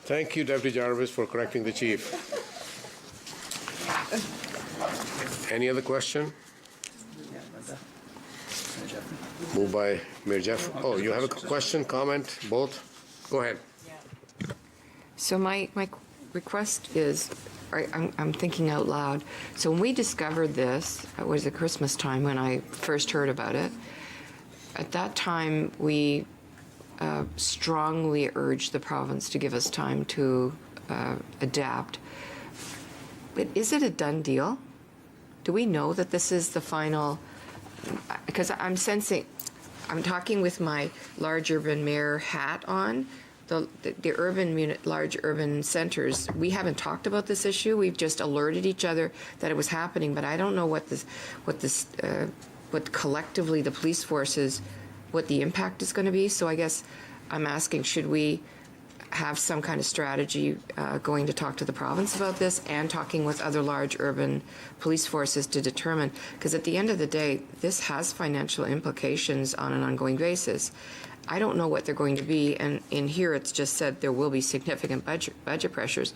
Thank you, Deputy Jarvis, for correcting the chief. Any other question? Moved by Mayor Jeff. Oh, you have a question, comment, both? Go ahead. So my request is, I'm thinking out loud. So when we discovered this, it was at Christmas time when I first heard about it. At that time, we strongly urged the province to give us time to adapt. But is it a done deal? Do we know that this is the final? Because I'm sensing, I'm talking with my large urban mayor hat on. The large urban centers, we haven't talked about this issue. We've just alerted each other that it was happening, but I don't know what collectively the police forces, what the impact is going to be. So I guess I'm asking, should we have some kind of strategy going to talk to the province about this and talking with other large urban police forces to determine, because at the end of the day, this has financial implications on an ongoing basis. I don't know what they're going to be, and in here it's just said there will be significant budget pressures.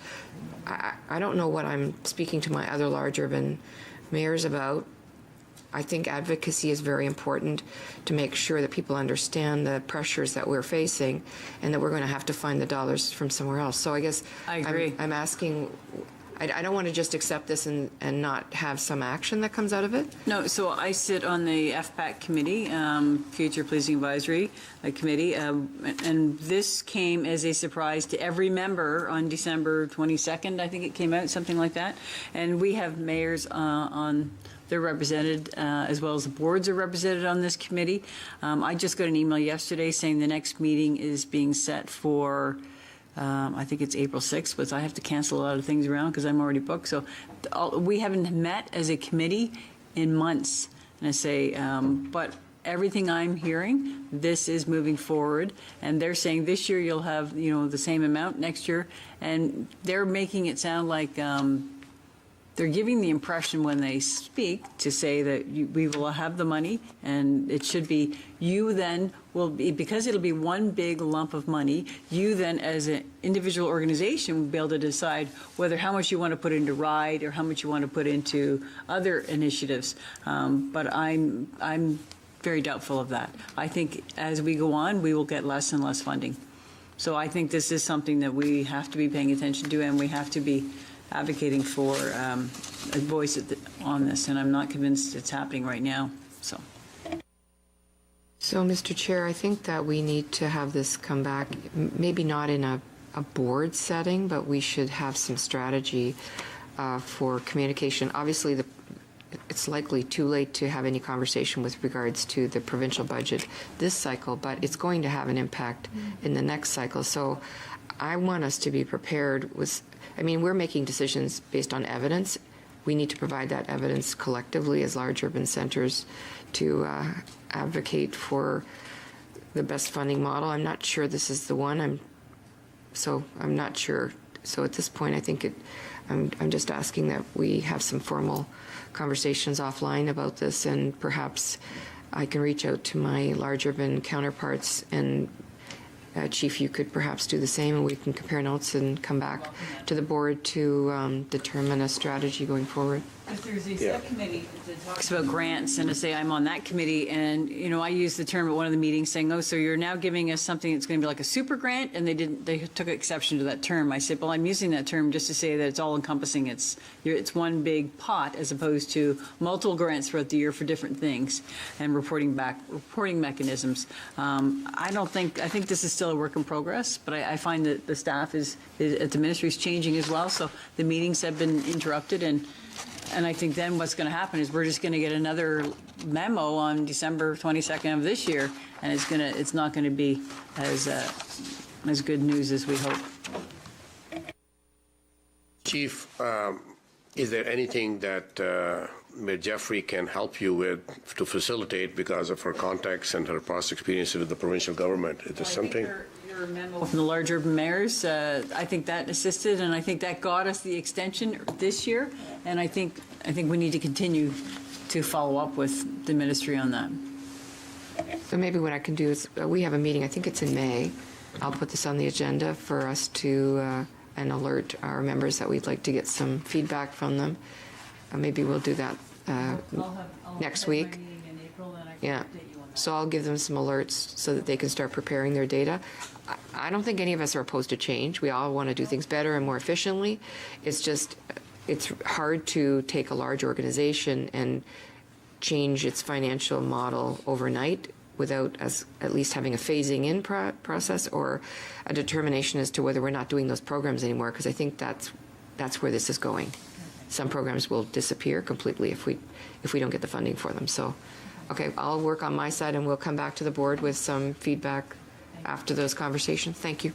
I don't know what I'm speaking to my other large urban mayors about. I think advocacy is very important to make sure that people understand the pressures that we're facing and that we're going to have to find the dollars from somewhere else. So I guess I agree. I'm asking, I don't want to just accept this and not have some action that comes out of it. No, so I sit on the FPAC committee, Future Policing Advisory Committee, and this came as a surprise to every member on December 22nd, I think it came out, something like that. And we have mayors they're represented, as well as the boards are represented on this committee. I just got an email yesterday saying the next meeting is being set for, I think it's April 6th, but I have to cancel a lot of things around because I'm already booked. So we haven't met as a committee in months. And I say, but everything I'm hearing, this is moving forward. And they're saying this year you'll have, the same amount next year. And they're making it sound like they're giving the impression when they speak to say that we will have the money, and it should be, you then will be, because it'll be one big lump of money, you then as an individual organization will be able to decide how much you want to put into RIDE or how much you want to put into other initiatives. But I'm very doubtful of that. I think as we go on, we will get less and less funding. So I think this is something that we have to be paying attention to, and we have to be advocating for a voice on this, and I'm not convinced it's happening right now. So, Mr. Chair, I think that we need to have this come back, maybe not in a board setting, but we should have some strategy for communication. Obviously, it's likely too late to have any conversation with regards to the provincial budget this cycle, but it's going to have an impact in the next cycle. So I want us to be prepared with, we're making decisions based on evidence. We need to provide that evidence collectively as large urban centers to advocate for the best funding model. I'm not sure this is the one. I'm not sure. So at this point, I think I'm just asking that we have some formal conversations offline about this, and perhaps I can reach out to my large urban counterparts, and Chief, you could perhaps do the same, and we can compare notes and come back to the board to determine a strategy going forward. There's a subcommittee that talks about grants, and to say I'm on that committee, and I used the term at one of the meetings saying, "Oh, so you're now giving us something that's going to be like a super grant," and they took exception to that term. I said, "Well, I'm using that term just to say that it's all encompassing. It's one big pot as opposed to multiple grants throughout the year for different things and reporting mechanisms." I think this is still a work in progress, but I find that the staff is at the ministry is changing as well, so the meetings have been interrupted, and I think then what's going to happen is we're just going to get another memo on December 22nd of this year, and it's not going to be as good news as we hope. Chief, is there anything that Mayor Jeffrey can help you with to facilitate because of her contacts and her past experience with the provincial government? Is there something? Your memo from the large urban mayors, I think that assisted, and I think that got us the extension this year, and I think we need to continue to follow up with the ministry on that. So maybe what I can do is, we have a meeting, I think it's in May. I'll put this on the agenda for us to and alert our members that we'd like to get some feedback from them. Maybe we'll do that next week. Yeah. So I'll give them some alerts so that they can start preparing their data. I don't think any of us are opposed to change. We all want to do things better and more efficiently. It's just, it's hard to take a large organization and change its financial model overnight without at least having a phasing in process or a determination as to whether we're not doing those programs anymore, because I think that's where this is going. some programs will disappear completely if we don't get the funding for them. So, okay, I'll work on my side and we'll come back to the board with some feedback after those conversations. Thank you.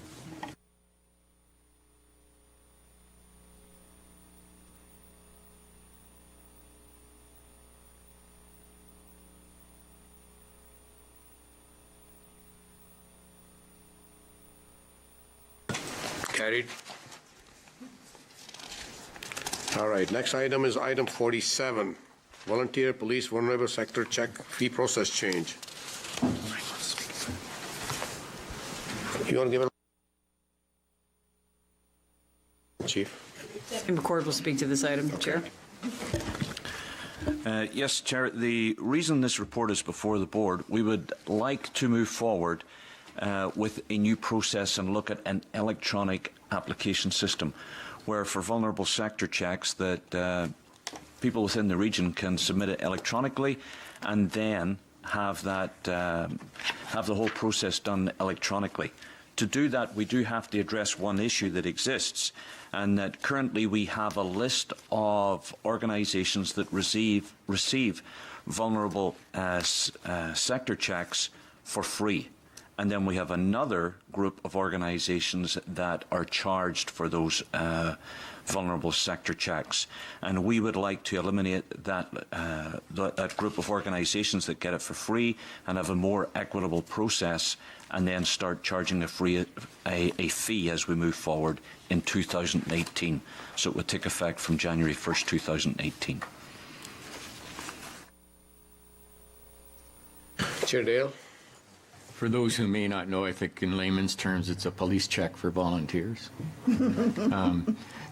Carried. All right, next item is item 47, volunteer police vulnerable sector check fee process change. You want to give it? Chief? McCord will speak to this item, Chair. Yes, Chair. The reason this report is before the board, we would like to move forward with a new process and look at an electronic application system where for vulnerable sector checks that people within the region can submit it electronically and then have that have the whole process done electronically. To do that, we do have to address one issue that exists, and that currently we have a list of organizations that receive vulnerable sector checks for free. And then we have another group of organizations that are charged for those vulnerable sector checks. And we would like to eliminate that, that group of organizations that get it for free and have a more equitable process, and then start charging a fee as we move forward in 2018. So it would take effect from January 1st, 2018. Chair Dale? For those who may not know, I think in layman's terms, it's a police check for volunteers.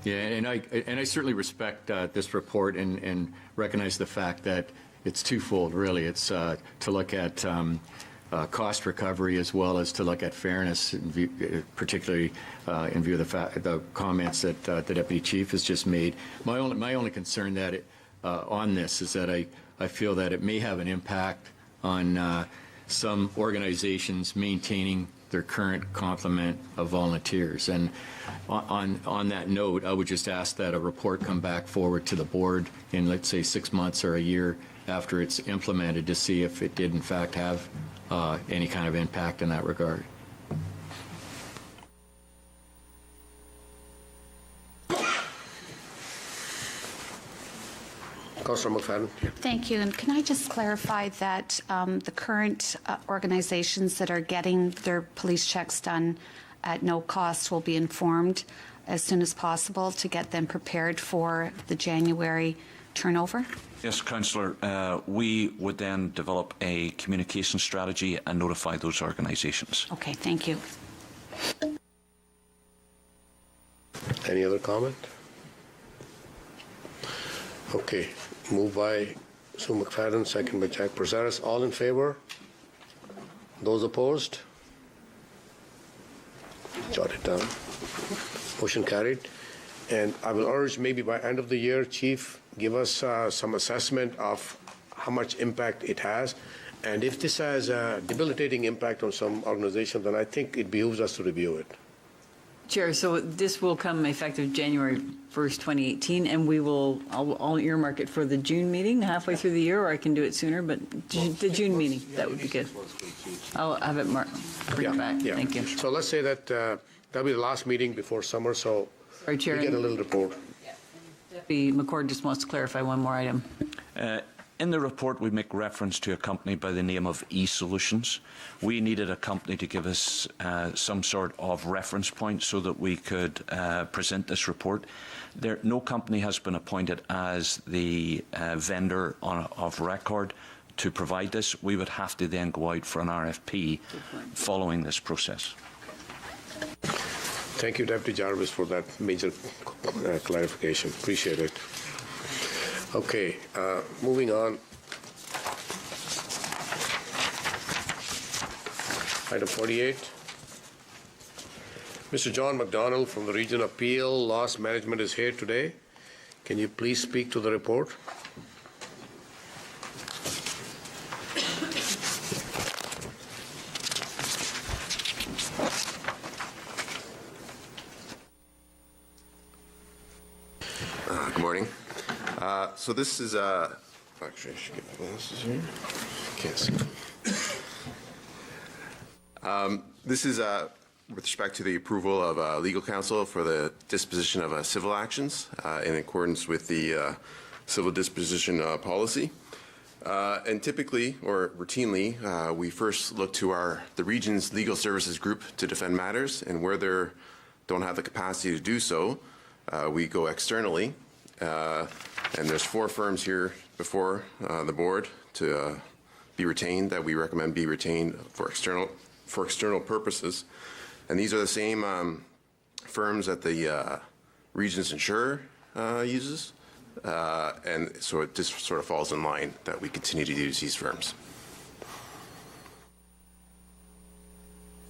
Yeah, and I certainly respect this report and recognize the fact that it's twofold, really. It's to look at cost recovery as well as to look at fairness, particularly in view of the comments that the Deputy Chief has just made. My only concern that on this is that I feel that it may have an impact on some organizations maintaining their current complement of volunteers. And on that note, I would just ask that a report come back forward to the board in, let's say, 6 months or a year after it's implemented to see if it did in fact have any kind of impact in that regard. Councilor McFadden? Thank you. And can I just clarify that the current organizations that are getting their police checks done at no cost will be informed as soon as possible to get them prepared for the January turnover? Yes, Councillor. We would then develop a communication strategy and notify those organizations. Okay, thank you. Any other comment? Okay, moved by Sue McFadden, second by Jack Prasaris. All in favor? Those opposed? Jot it down. Motion carried. And I will urge maybe by end of the year, Chief, give us some assessment of how much impact it has. And if this has a debilitating impact on some organization, then I think it behooves us to review it. Chair, so this will come effective January 1st, 2018, and I'll earmark it for the June meeting, halfway through the year, or I can do it sooner, but the June meeting, that would be good. I'll have it bring it back. Yeah. Thank you. So let's say that that'll be the last meeting before summer, so Sorry, Chair. we get a little report. Deputy McCord just wants to clarify one more item. In the report, we make reference to a company by the name of eSolutions. We needed a company to give us some sort of reference point so that we could present this report. No company has been appointed as the vendor of record to provide this. We would have to then go out for an RFP following this process. Thank you, Deputy Jarvis, for that major clarification. Appreciate it. Okay, moving on. Item 48. Mr. John McDonald from the Region of Peel Loss Management is here today. Can you please speak to the report? Good morning. So this is actually I should get my glasses here. Can't see. This is with respect to the approval of legal counsel for the disposition of civil actions in accordance with the civil disposition policy. And typically, or routinely, we first look to the region's legal services group to defend matters, and where they don't have the capacity to do so, we go externally. And there's 4 firms here before the board to be retained that we recommend be retained for external purposes. And these are the same firms that the region's insurer uses. And so it just sort of falls in line that we continue to use these firms.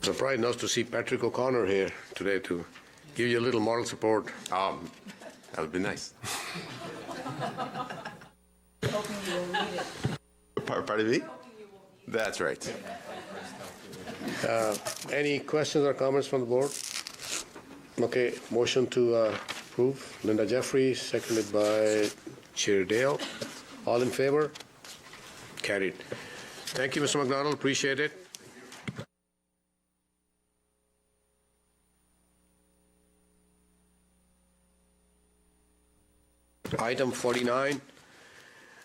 Surprised not to see Patrick O'Connor here today to give you a little moral support. That would be nice. Pardon me? That's right. Any questions or comments from the board? Okay, motion to approve. Linda Jeffrey, seconded by Chair Dale. All in favor? Carried. Thank you, Mr. McDonald. Appreciate it. Item 49,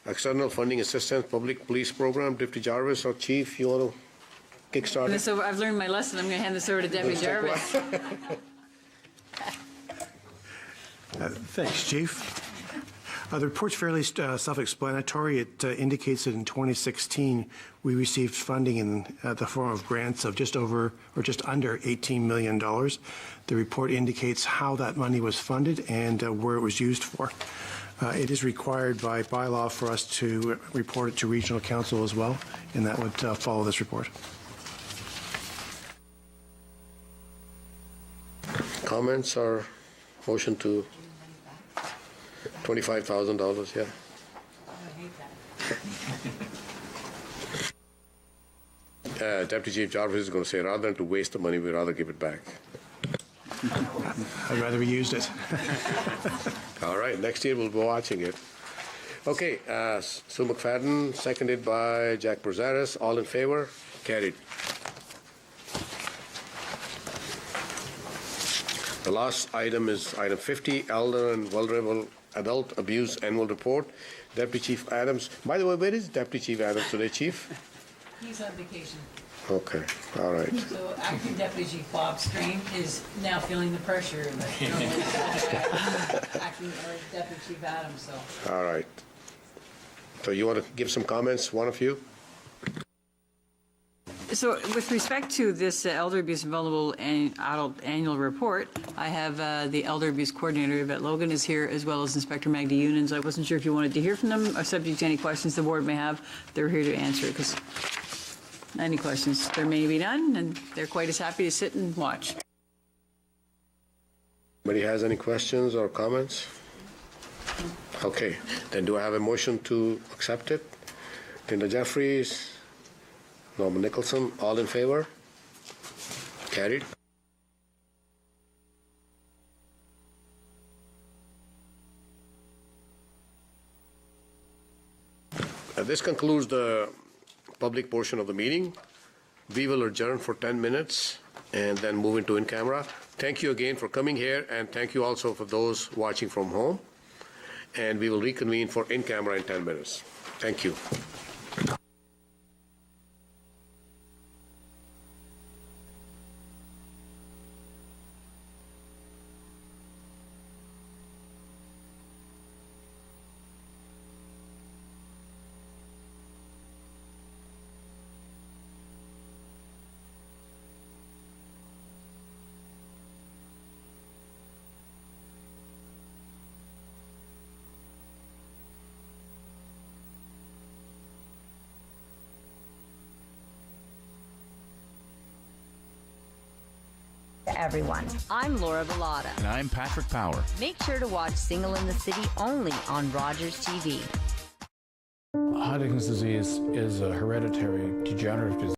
External Funding Assistance Public Police Program. Deputy Jarvis, our chief, you want to kickstart it? So I've learned my lesson. I'm going to hand this over to Deputy Jarvis. Thanks, Chief. The report's fairly self-explanatory. It indicates that in 2016, we received funding in the form of grants of just over or just under $18 million. The report indicates how that money was funded and where it was used for. It is required by bylaw for us to report it to Regional Council as well, and that would follow this report. Comments or motion to $25,000, yeah. Deputy Chief Jarvis is going to say, rather than to waste the money, we'd rather give it back. I'd rather we used it. All right, next year we'll be watching it. Okay, Sue McFadden, seconded by Jack Brazaris. All in favor? Carried. The last item is item 50, Elder and Vulnerable Adult Abuse Annual Report. Deputy Chief Adams. By the way, where is Deputy Chief Adams today, Chief? He's on vacation. Okay, all right. So acting Deputy Chief Bob Strain is now feeling the pressure of acting Deputy Chief Adams, so. All right. So you want to give some comments, one of you? So with respect to this Elder Abuse and Vulnerable Adult Annual Report, I have the Elder Abuse Coordinator, Yvette Logan, is here, as well as Inspector Magda Unins. I wasn't sure if you wanted to hear from them or subject to any questions the board may have. They're here to answer, because any questions, there may be none, and they're quite as happy to sit and watch. Anybody has any questions or comments? Okay, then do I have a motion to accept it? Linda Jeffries, Norman Nicholson, all in favor? Carried. This concludes the public portion of the meeting. We will adjourn for 10 minutes and then move into in-camera. Thank you again for coming here, and thank you also for those watching from home. And we will reconvene for in-camera in 10 minutes. Thank you. Everyone. I'm Laura Velada. And I'm Patrick Power. Make sure to watch Single in the City only on Rogers TV. Huntington's disease is a hereditary degenerative disease.